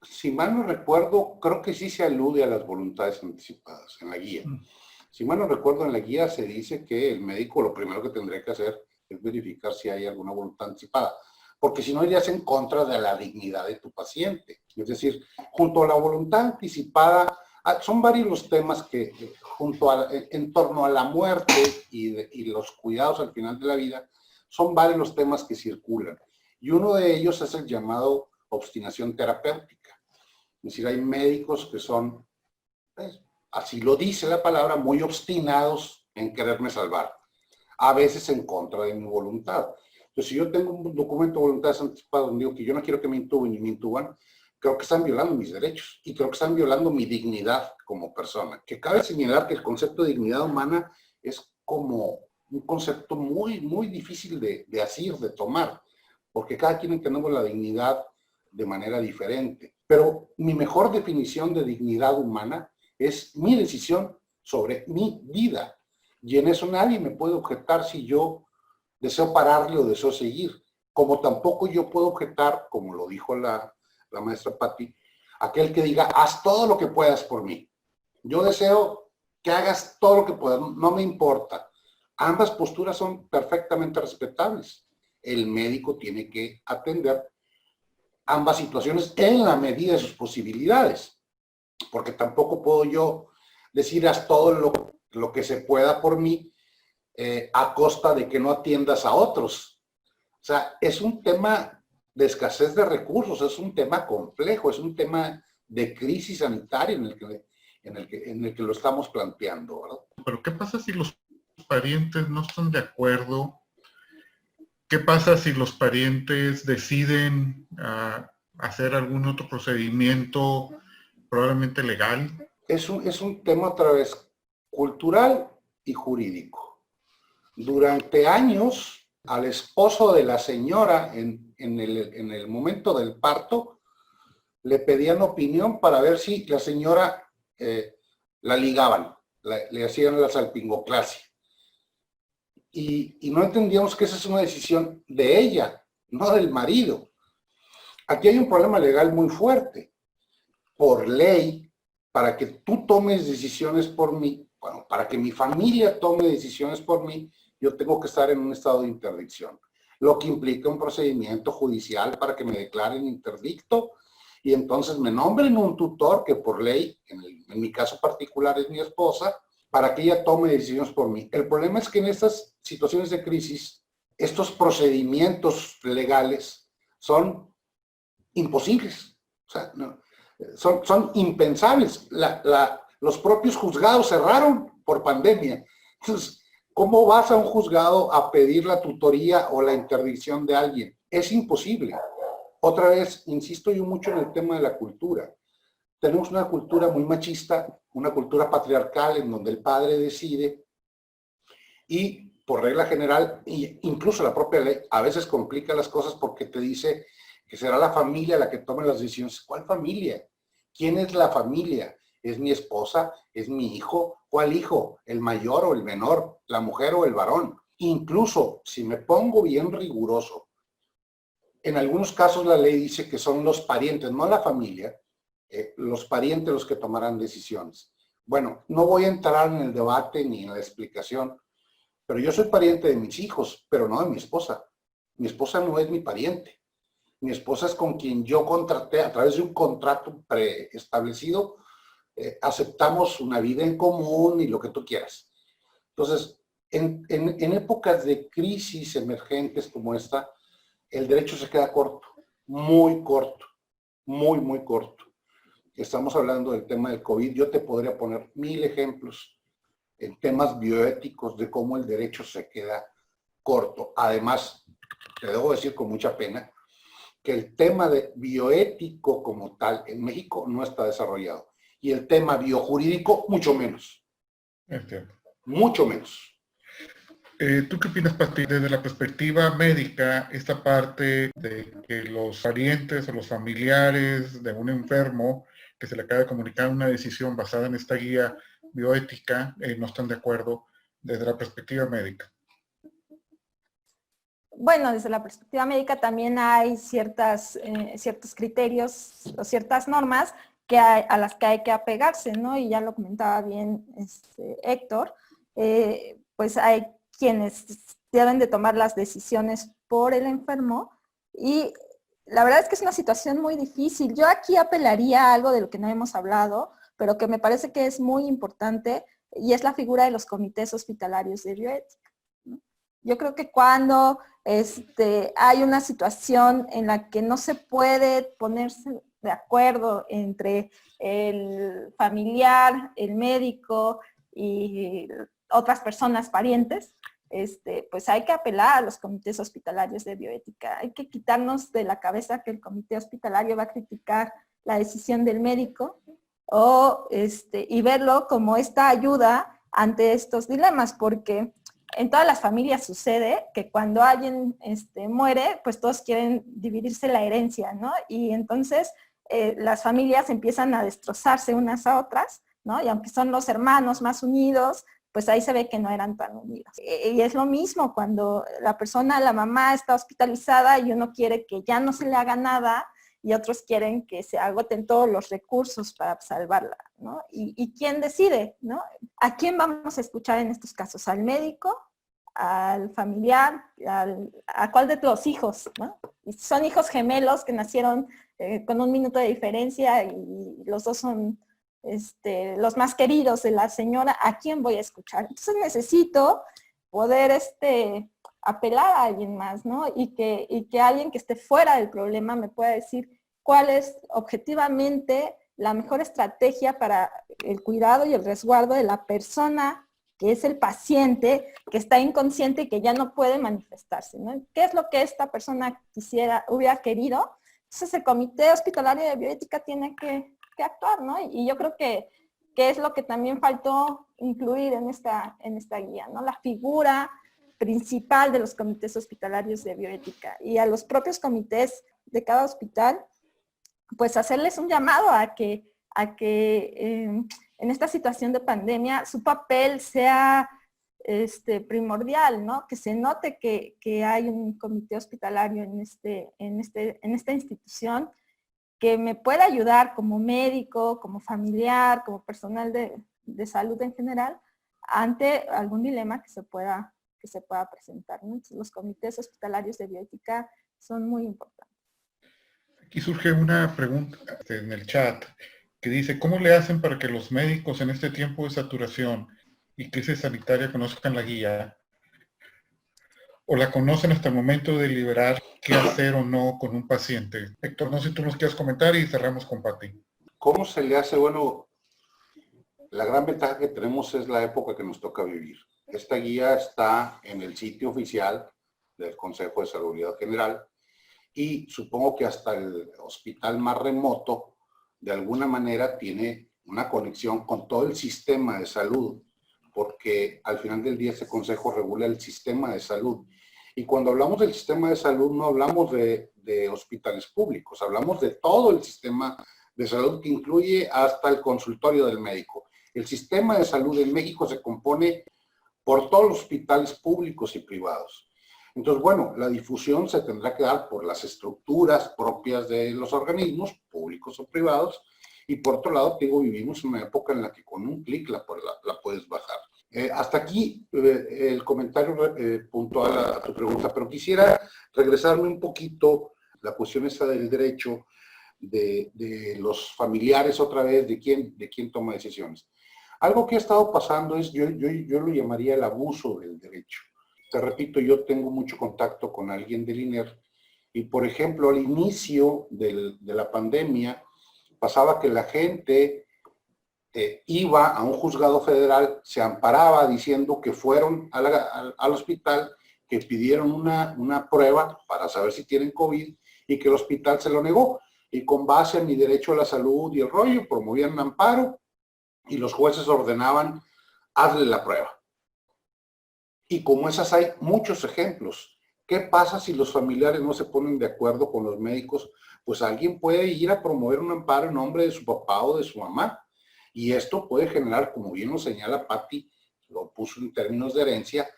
Si mal no recuerdo, creo que sí se alude a las voluntades anticipadas en la guía. Si mal no recuerdo, en la guía se dice que el médico lo primero que tendría que hacer es verificar si hay alguna voluntad anticipada, porque si no irías en contra de la dignidad de tu paciente. Es decir, junto a la voluntad anticipada, son varios los temas que en torno a la muerte y los cuidados al final de la vida, son varios los temas que circulan. Y uno de ellos es el llamado obstinación terapéutica. Es decir, hay médicos que son, pues, así lo dice la palabra, muy obstinados en quererme salvar. A veces en contra de mi voluntad. Entonces, si yo tengo un documento de voluntades anticipadas donde digo que yo no quiero que me intuben y me intuban, creo que están violando mis derechos y creo que están violando mi dignidad como persona. Que cabe señalar que el concepto de dignidad humana es como un concepto muy, muy difícil de asir, de tomar, porque cada quien entendemos la dignidad de manera diferente. Pero mi mejor definición de dignidad humana es mi decisión sobre mi vida. Y en eso nadie me puede objetar si yo deseo pararle o deseo seguir. como tampoco yo puedo objetar, como lo dijo la maestra Patti, aquel que diga, haz todo lo que puedas por mí. Yo deseo que hagas todo lo que puedas, no me importa. Ambas posturas son perfectamente respetables. El médico tiene que atender ambas situaciones en la medida de sus posibilidades, porque tampoco puedo yo decir, haz todo lo que se pueda por mí a costa de que no atiendas a otros. O sea, es un tema de escasez de recursos, es un tema complejo, es un tema de crisis sanitaria en el que lo estamos planteando, ¿verdad? Pero ¿qué pasa si los parientes no están de acuerdo? ¿Qué pasa si los parientes deciden hacer algún otro procedimiento probablemente legal? Es un tema otra vez cultural y jurídico. Durante años, al esposo de la señora en el momento del parto, le pedían opinión para ver si la señora la ligaban, le hacían la salpingoclasia. Y no entendíamos que esa es una decisión de ella, no del marido. Aquí hay un problema legal muy fuerte. Por ley, para que tú tomes decisiones por mí, bueno, para que mi familia tome decisiones por mí, yo tengo que estar en un estado de interdicción, lo que implica un procedimiento judicial para que me declaren interdicto y entonces me nombren un tutor que por ley, en mi caso particular es mi esposa, para que ella tome decisiones por mí. El problema es que en estas situaciones de crisis, estos procedimientos legales son imposibles. O sea, no, son impensables. Los propios juzgados cerraron por pandemia. Entonces, ¿cómo vas a un juzgado a pedir la tutoría o la interdicción de alguien? Es imposible. Otra vez, insisto yo mucho en el tema de la cultura. Tenemos una cultura muy machista, una cultura patriarcal en donde el padre decide y por regla general, incluso la propia ley, a veces complica las cosas porque te dice que será la familia la que tome las decisiones. ¿Cuál familia? ¿Quién es la familia? ¿Es mi esposa? ¿Es mi hijo? ¿Cuál hijo? ¿El mayor o el menor? ¿La mujer o el varón? Incluso, si me pongo bien riguroso, en algunos casos la ley dice que son los parientes, no la familia, los parientes los que tomarán decisiones. Bueno, no voy a entrar en el debate ni en la explicación, pero yo soy pariente de mis hijos, pero no de mi esposa. Mi esposa no es mi pariente. Mi esposa es con quien yo contraté a través de un contrato preestablecido, aceptamos una vida en común y lo que tú quieras. Entonces, en épocas de crisis emergentes como esta, el derecho se queda corto, muy corto, muy, muy corto. Estamos hablando del tema del COVID, yo te podría poner 1000 ejemplos en temas bioéticos de cómo el derecho se queda corto. Además, te debo decir con mucha pena, que el tema de bioético como tal en México no está desarrollado. Y el tema biojurídico, mucho menos. Entiendo. Mucho menos. ¿Tú qué opinas, Pati, desde la perspectiva médica, esta parte de que los parientes o los familiares de un enfermo que se le acaba de comunicar una decisión basada en esta guía bioética no están de acuerdo desde la perspectiva médica? Bueno, desde la perspectiva médica también hay ciertos criterios o ciertas normas a las que hay que apegarse, ¿no? Y ya lo comentaba bien Héctor, pues hay quienes deben de tomar las decisiones por el enfermo y la verdad es que es una situación muy difícil. Yo aquí apelaría a algo de lo que no hemos hablado, pero que me parece que es muy importante y es la figura de los comités hospitalarios de bioética, ¿no? Yo creo que cuando hay una situación en la que no se puede ponerse de acuerdo entre el familiar, el médico y otras personas parientes, pues hay que apelar a los comités hospitalarios de bioética. Hay que quitarnos de la cabeza que el comité hospitalario va a criticar la decisión del médico y verlo como esta ayuda ante estos dilemas, porque en todas las familias sucede que cuando alguien muere, pues todos quieren dividirse la herencia, ¿no? Y entonces las familias empiezan a destrozarse unas a otras, ¿no? Y aunque son los hermanos más unidos, pues ahí se ve que no eran tan unidos. Y es lo mismo cuando la mamá está hospitalizada y uno quiere que ya no se le haga nada y otros quieren que se agoten todos los recursos para salvarla, ¿no? ¿Y quién decide, no? ¿A quién vamos a escuchar en estos casos? ¿Al médico? ¿Al familiar? ¿A cuál de los hijos, no? Y son hijos gemelos que nacieron con 1 minuto de diferencia y los dos son los más queridos de la señora. ¿A quién voy a escuchar? Entonces necesito poder apelar a alguien más, ¿no? Y que alguien que esté fuera del problema me pueda decir cuál es objetivamente la mejor estrategia para el cuidado y el resguardo de la persona que es el paciente, que está inconsciente y que ya no puede manifestarse, ¿no? ¿Qué es lo que esta persona hubiera querido? Entonces el Comité Hospitalario de Bioética tiene que actuar, ¿no? Y yo creo que es lo que también faltó incluir en esta guía, ¿no? La figura principal de los comités hospitalarios de bioética y a los propios comités de cada hospital, pues hacerles un llamado a que en esta situación de pandemia su papel sea primordial, ¿no? Que se note que hay un comité hospitalario en esta institución que me pueda ayudar como médico, como familiar, como personal de salud en general, ante algún dilema que se pueda presentar, ¿no? Entonces, los comités hospitalarios de bioética son muy importantes. Aquí surge una pregunta en el chat que dice, ¿cómo le hacen para que los médicos en este tiempo de saturación y crisis sanitaria conozcan la guía o la conocen hasta el momento de deliberar qué hacer o no con un paciente? Héctor, no sé si tú nos quieres comentar y cerramos con Pati. ¿Cómo se le hace? Bueno, la gran ventaja que tenemos es la época que nos toca vivir. Esta guía está en el sitio oficial del Consejo de Salubridad General y supongo que hasta el hospital más remoto de alguna manera tiene una conexión con todo el sistema de salud, porque al final del día ese consejo regula el sistema de salud. Y cuando hablamos del sistema de salud no hablamos de hospitales públicos, hablamos de todo el sistema de salud que incluye hasta el consultorio del médico. El sistema de salud en México se compone por todos los hospitales públicos y privados. Entonces, bueno, la difusión se tendrá que dar por las estructuras propias de los organismos, públicos o privados, y por otro lado, te digo, vivimos en una época en la que con un clic la puedes bajar. Hasta aquí el comentario puntual a tu pregunta, pero quisiera regresarme un poquito la cuestión esa del derecho de los familiares otra vez, de quién toma decisiones. Algo que ha estado pasando es, yo lo llamaría el abuso del derecho. Te repito, yo tengo mucho contacto con alguien del INER y, por ejemplo, al inicio de la pandemia pasaba que la gente iba a un juzgado federal, se amparaba diciendo que fueron al hospital, que pidieron una prueba para saber si tienen COVID y que el hospital se lo negó. Y con base en mi derecho a la salud y el rollo, promovían un amparo y los jueces ordenaban, hazle la prueba. Y como esas hay muchos ejemplos. ¿Qué pasa si los familiares no se ponen de acuerdo con los médicos? Pues alguien puede ir a promover un amparo en nombre de su papá o de su mamá. Y esto puede generar, como bien lo señala Pati, lo puso en términos de herencia,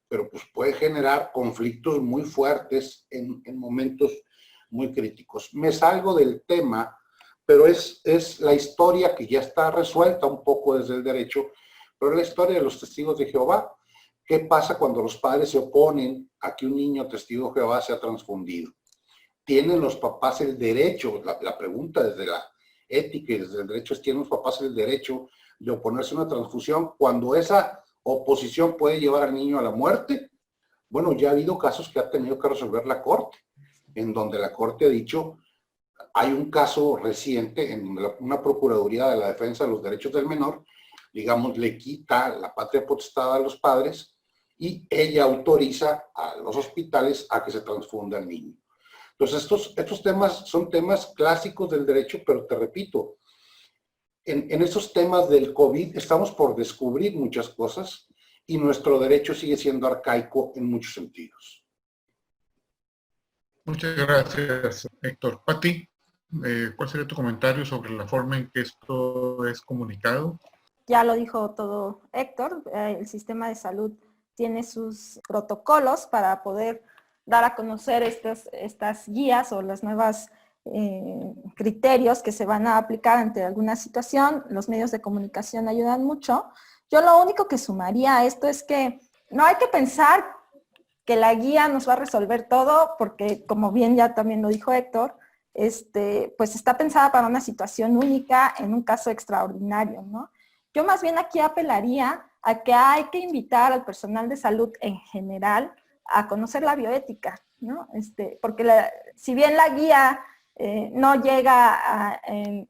pero pues puede generar conflictos muy fuertes en momentos muy críticos. Me salgo del tema, pero es la historia que ya está resuelta un poco desde el derecho, pero es la historia de los testigos de Jehová. ¿Qué pasa cuando los padres se oponen a que un niño testigo de Jehová sea transfundido? ¿Tienen los papás el derecho? La pregunta desde la ética y desde el derecho es, ¿tienen los papás el derecho de oponerse a una transfusión cuando esa oposición puede llevar al niño a la muerte? Bueno, ya ha habido casos que ha tenido que resolver la Corte, en donde la Corte ha dicho, hay un caso reciente en donde una Procuraduría de la Defensa de los Derechos del Menor, digamos, le quita la patria potestad a los padres y ella autoriza a los hospitales a que se transfunda al niño. Entonces, estos temas son temas clásicos del derecho, pero te repito, en estos temas del COVID estamos por descubrir muchas cosas y nuestro derecho sigue siendo arcaico en muchos sentidos. Muchas gracias, Héctor. Pati, ¿cuál sería tu comentario sobre la forma en que esto es comunicado? ya lo dijo todo Héctor, el sistema de salud tiene sus protocolos para poder dar a conocer estas guías o las nuevas criterios que se van a aplicar ante alguna situación. Los medios de comunicación ayudan mucho. Yo lo único que sumaría a esto es que no hay que pensar que la guía nos va a resolver todo, porque como bien ya también lo dijo Héctor, pues está pensada para una situación única en un caso extraordinario, ¿no? Yo más bien aquí apelaría a que hay que invitar al personal de salud en general a conocer la bioética, ¿no? Porque si bien la guía no llega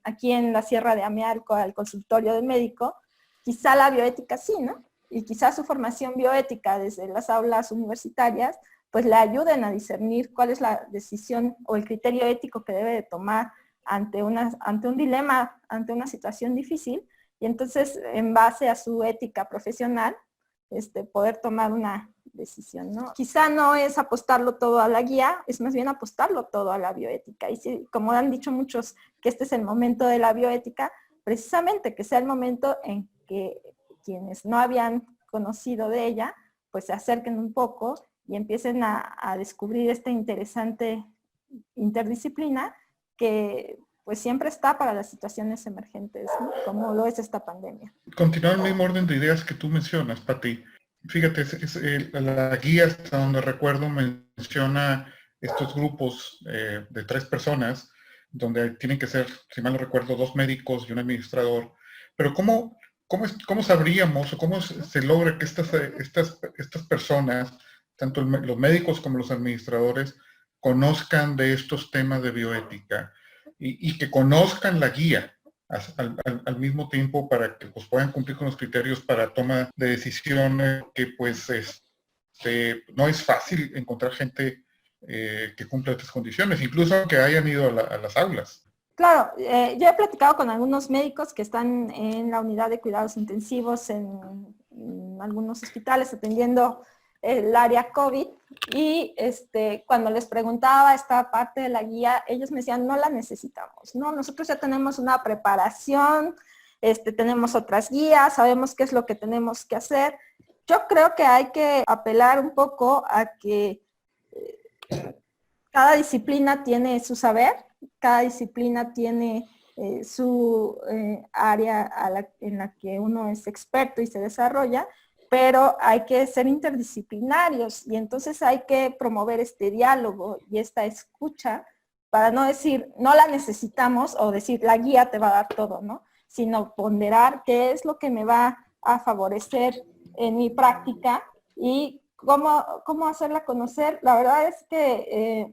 aquí en la Sierra de Amealco al consultorio del médico, quizá la bioética sí, ¿no? Y quizá su formación bioética desde las aulas universitarias, pues le ayuden a discernir cuál es la decisión o el criterio ético que debe de tomar ante un dilema, ante una situación difícil, y entonces en base a su ética profesional, poder tomar una decisión, ¿no? Quizá no es apostarlo todo a la guía, es más bien apostarlo todo a la bioética. Y si, como han dicho muchos, que este es el momento de la bioética, precisamente que sea el momento en que quienes no habían conocido de ella, pues se acerquen un poco y empiecen a descubrir esta interesante interdisciplina que pues siempre está para las situaciones emergentes, ¿no? Como lo es esta pandemia. Continuando el mismo orden de ideas que tú mencionas, Pati. Fíjate, la guía, hasta donde recuerdo, menciona estos grupos de 3 personas, donde tienen que ser, si mal no recuerdo, 2 médicos y un administrador. Pero ¿cómo sabríamos o cómo se logra que estas personas, tanto los médicos como los administradores, conozcan de estos temas de bioética y que conozcan la guía al mismo tiempo para que pues, puedan cumplir con los criterios para toma de decisiones, que pues no es fácil encontrar gente que cumpla estas condiciones, incluso que hayan ido a las aulas? Claro, yo he platicado con algunos médicos que están en la unidad de cuidados intensivos en algunos hospitales atendiendo el área COVID, y cuando les preguntaba esta parte de la guía, ellos me decían, no la necesitamos, ¿no? Nosotros ya tenemos una preparación, tenemos otras guías, sabemos qué es lo que tenemos que hacer. Yo creo que hay que apelar un poco a que cada disciplina tiene su saber, cada disciplina tiene su área en la que uno es experto y se desarrolla, pero hay que ser interdisciplinarios y entonces hay que promover este diálogo y esta escucha para no decir, no la necesitamos o decir, la guía te va a dar todo, ¿no? Sino ponderar qué es lo que me va a favorecer en mi práctica y cómo hacerla conocer. La verdad es que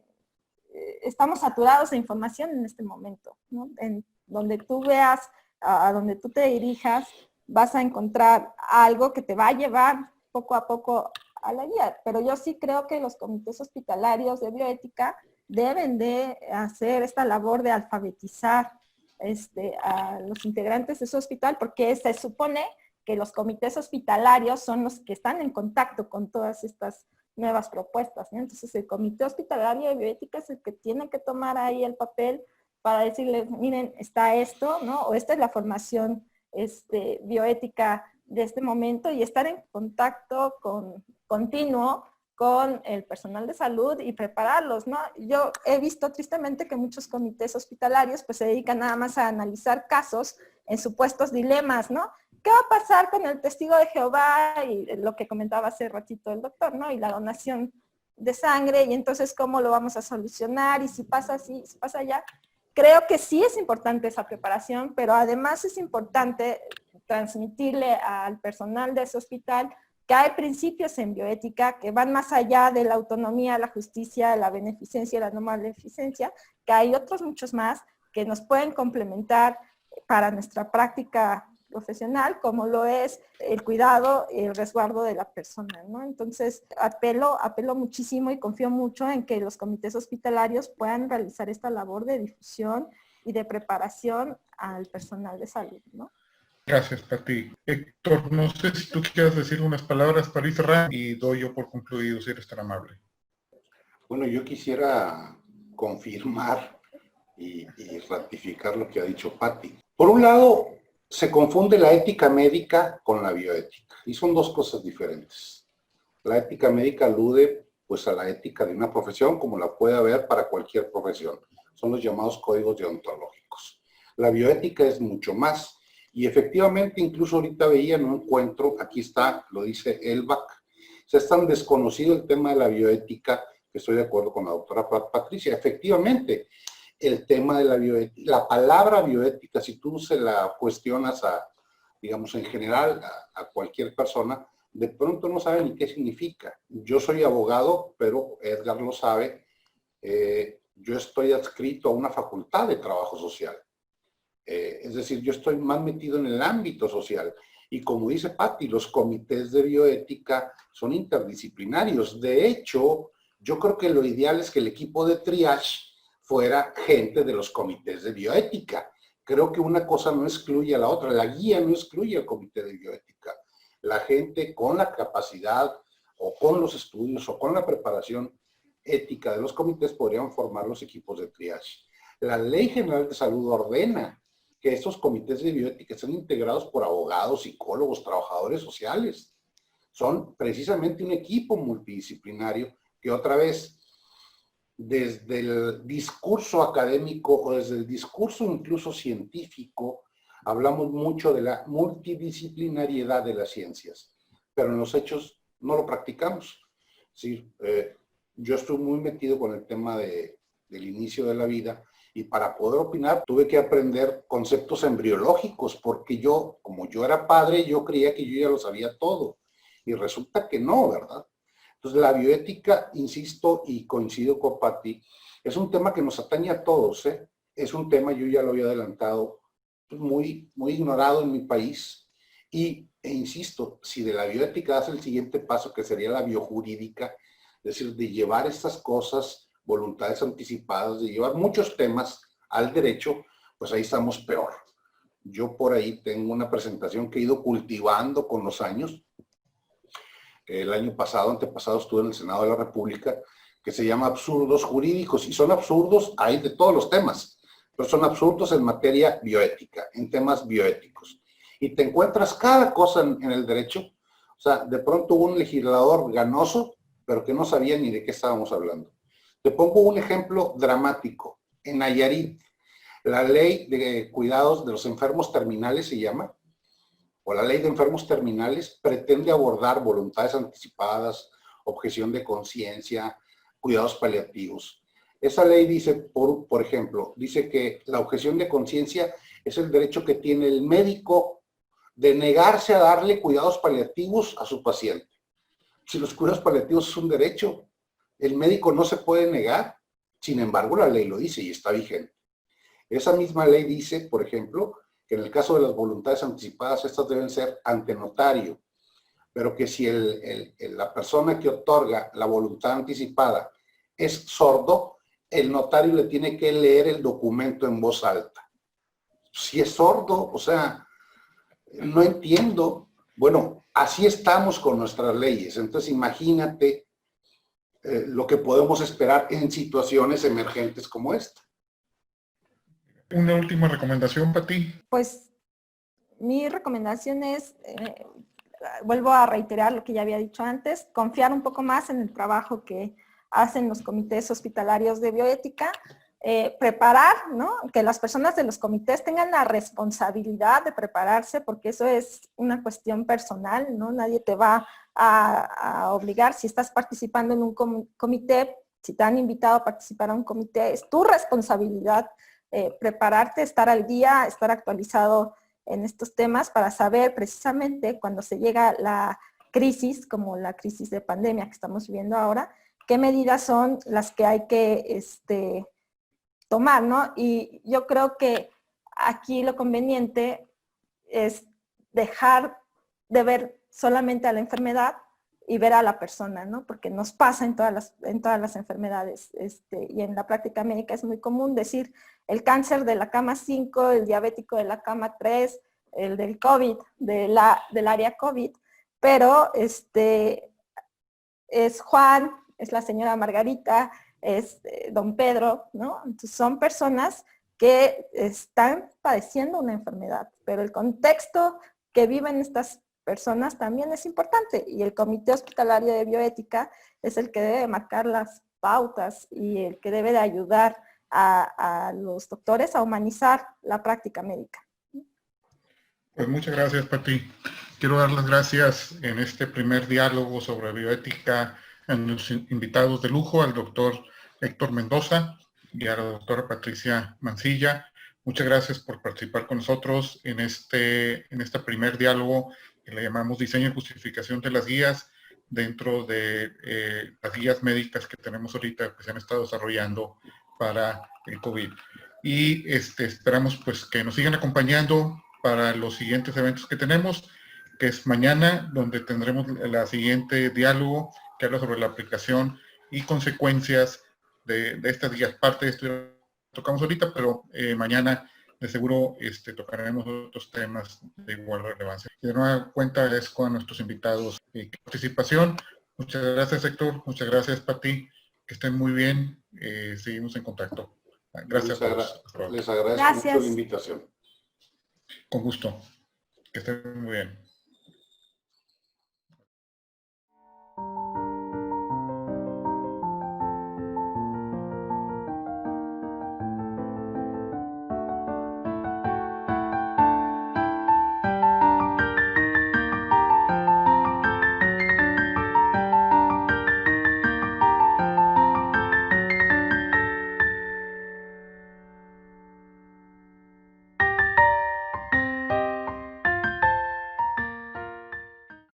estamos saturados de información en este momento, ¿no? En donde tú veas, a donde tú te dirijas, vas a encontrar algo que te va a llevar poco a poco a la guía. Pero yo sí creo que los comités hospitalarios de bioética deben de hacer esta labor de alfabetizar a los integrantes de su hospital, porque se supone que los comités hospitalarios son los que están en contacto con todas estas nuevas propuestas, ¿no? Entonces el comité hospitalario de bioética es el que tiene que tomar ahí el papel para decirles, miren, está esto, ¿no? O esta es la formación bioética de este momento, y estar en contacto continuo con el personal de salud y prepararlos, ¿no? Yo he visto tristemente que muchos comités hospitalarios pues se dedican nada más a analizar casos en supuestos dilemas, ¿no? ¿Qué va a pasar con el testigo de Jehová? Y lo que comentaba hace ratito el doctor, ¿no? Y la donación de sangre, y entonces cómo lo vamos a solucionar, y si pasa así, si pasa allá. Creo que sí es importante esa preparación, pero además es importante transmitirle al personal de ese hospital que hay principios en bioética que van más allá de la autonomía, la justicia, la beneficencia y la no maleficencia, que hay otros muchos más que nos pueden complementar para nuestra práctica profesional, como lo es el cuidado y el resguardo de la persona, ¿no? Entonces, apelo muchísimo y confío mucho en que los comités hospitalarios puedan realizar esta labor de difusión y de preparación al personal de salud, ¿no? Gracias, Pati. Héctor, no sé si tú quieras decir unas palabras para ir cerrando y doy yo por concluido, si eres tan amable. Bueno, yo quisiera confirmar y ratificar lo que ha dicho Pati. Por un lado, se confunde la ética médica con la bioética y son dos cosas diferentes. La ética médica alude pues a la ética de una profesión como la puede haber para cualquier profesión. Son los llamados códigos deontológicos. La bioética es mucho más y efectivamente incluso ahorita veía en un encuentro, aquí está, lo dice Elbach, se es tan desconocido el tema de la bioética que estoy de acuerdo con la doctora Patricia. Efectivamente, el tema de la bioética, la palabra bioética, si tú se la cuestionas a, digamos, en general a cualquier persona, de pronto no sabe ni qué significa. Yo soy abogado, pero Edgar lo sabe, yo estoy adscrito a una facultad de trabajo social. Es decir, yo estoy más metido en el ámbito social. Y como dice Patti, los comités de bioética son interdisciplinarios. De hecho, yo creo que lo ideal es que el equipo de triage fuera gente de los comités de bioética. Creo que una cosa no excluye a la otra. La guía no excluye al comité de bioética. La gente con la capacidad o con los estudios o con la preparación ética de los comités podrían formar los equipos de triage. La Ley General de Salud ordena que estos comités de bioética sean integrados por abogados, psicólogos, trabajadores sociales. Son precisamente un equipo multidisciplinario que otra vez, desde el discurso académico o desde el discurso incluso científico, hablamos mucho de la multidisciplinariedad de las ciencias, pero en los hechos no lo practicamos. Sí, yo estoy muy metido con el tema del inicio de la vida y para poder opinar tuve que aprender conceptos embriológicos porque yo, como yo era padre, yo creía que yo ya lo sabía todo y resulta que no, ¿verdad? Entonces la bioética, insisto y coincido con Patti, es un tema que nos atañe a todos, ¿eh? Es un tema, yo ya lo había adelantado, muy ignorado en mi país e insisto, si de la bioética hace el siguiente paso que sería la biojurídica, es decir, de llevar estas cosas, voluntades anticipadas, de llevar muchos temas al derecho, pues ahí estamos peor. Yo por ahí tengo una presentación que he ido cultivando con los años. El año pasado, antepasado, estuve en el Senado de la República, que se llama Absurdos Jurídicos, y son absurdos, hay de todos los temas, pero son absurdos en materia bioética, en temas bioéticos. Y te encuentras cada cosa en el derecho. O sea, de pronto hubo un legislador ganoso, pero que no sabía ni de qué estábamos hablando. Te pongo un ejemplo dramático. En Nayarit, la ley de cuidados de los enfermos terminales se llama, o la ley de enfermos terminales, pretende abordar voluntades anticipadas, objeción de conciencia, cuidados paliativos. Esa ley dice, por ejemplo, dice que la objeción de conciencia es el derecho que tiene el médico de negarse a darle cuidados paliativos a su paciente. Si los cuidados paliativos es un derecho, el médico no se puede negar, sin embargo la ley lo dice y está vigente. Esa misma ley dice, por ejemplo, que en el caso de las voluntades anticipadas, estas deben ser ante notario, pero que si la persona que otorga la voluntad anticipada es sordo, el notario le tiene que leer el documento en voz alta. Si es sordo, o sea, no entiendo. Bueno, así estamos con nuestras leyes. Entonces, imagínate lo que podemos esperar en situaciones emergentes como esta. Una última recomendación para ti. Pues mi recomendación es, vuelvo a reiterar lo que ya había dicho antes, confiar un poco más en el trabajo que hacen los comités hospitalarios de bioética, preparar, ¿no? Que las personas de los comités tengan la responsabilidad de prepararse, porque eso es una cuestión personal, ¿no? Nadie te va a obligar. Si estás participando en un comité, si te han invitado a participar a un comité, es tu responsabilidad prepararte, estar al día, estar actualizado en estos temas para saber precisamente cuando se llega la crisis, como la crisis de pandemia que estamos viviendo ahora, qué medidas son las que hay que tomar, ¿no? Y yo creo que aquí lo conveniente es dejar de ver solamente a la enfermedad y ver a la persona, ¿no? Porque nos pasa en todas las enfermedades. Y en la práctica médica es muy común decir el cáncer de la cama 5, el diabético de la cama 3, el del COVID, del área COVID, pero es Juan, es la señora Margarita, es don Pedro, ¿no? Entonces son personas que están padeciendo una enfermedad, pero el contexto que viven estas personas también es importante y el Comité Hospitalario de Bioética es el que debe marcar las pautas y el que debe de ayudar a los doctores a humanizar la práctica médica. Pues muchas gracias, Pati. Quiero dar las gracias en este primer diálogo sobre bioética a los invitados de lujo, al doctor Héctor Mendoza y a la doctora Patricia Mancilla. Muchas gracias por participar con nosotros en este primer diálogo que le llamamos Diseño y Justificación de las Guías dentro de las guías médicas que tenemos ahorita, que se han estado desarrollando para el COVID. Y esperamos pues que nos sigan acompañando para los siguientes eventos que tenemos, que es mañana, donde tendremos la siguiente diálogo que habla sobre la aplicación y consecuencias de estas guías. Parte de esto ya tocamos ahorita, pero mañana de seguro tocaremos otros temas de igual relevancia. Y de nueva cuenta agradezco a nuestros invitados participación. Muchas gracias, Héctor. Muchas gracias, Pati. Que estén muy bien. Seguimos en contacto. Gracias a todos. Les agradezco mucho la invitación. Con gusto. Que estén muy bien.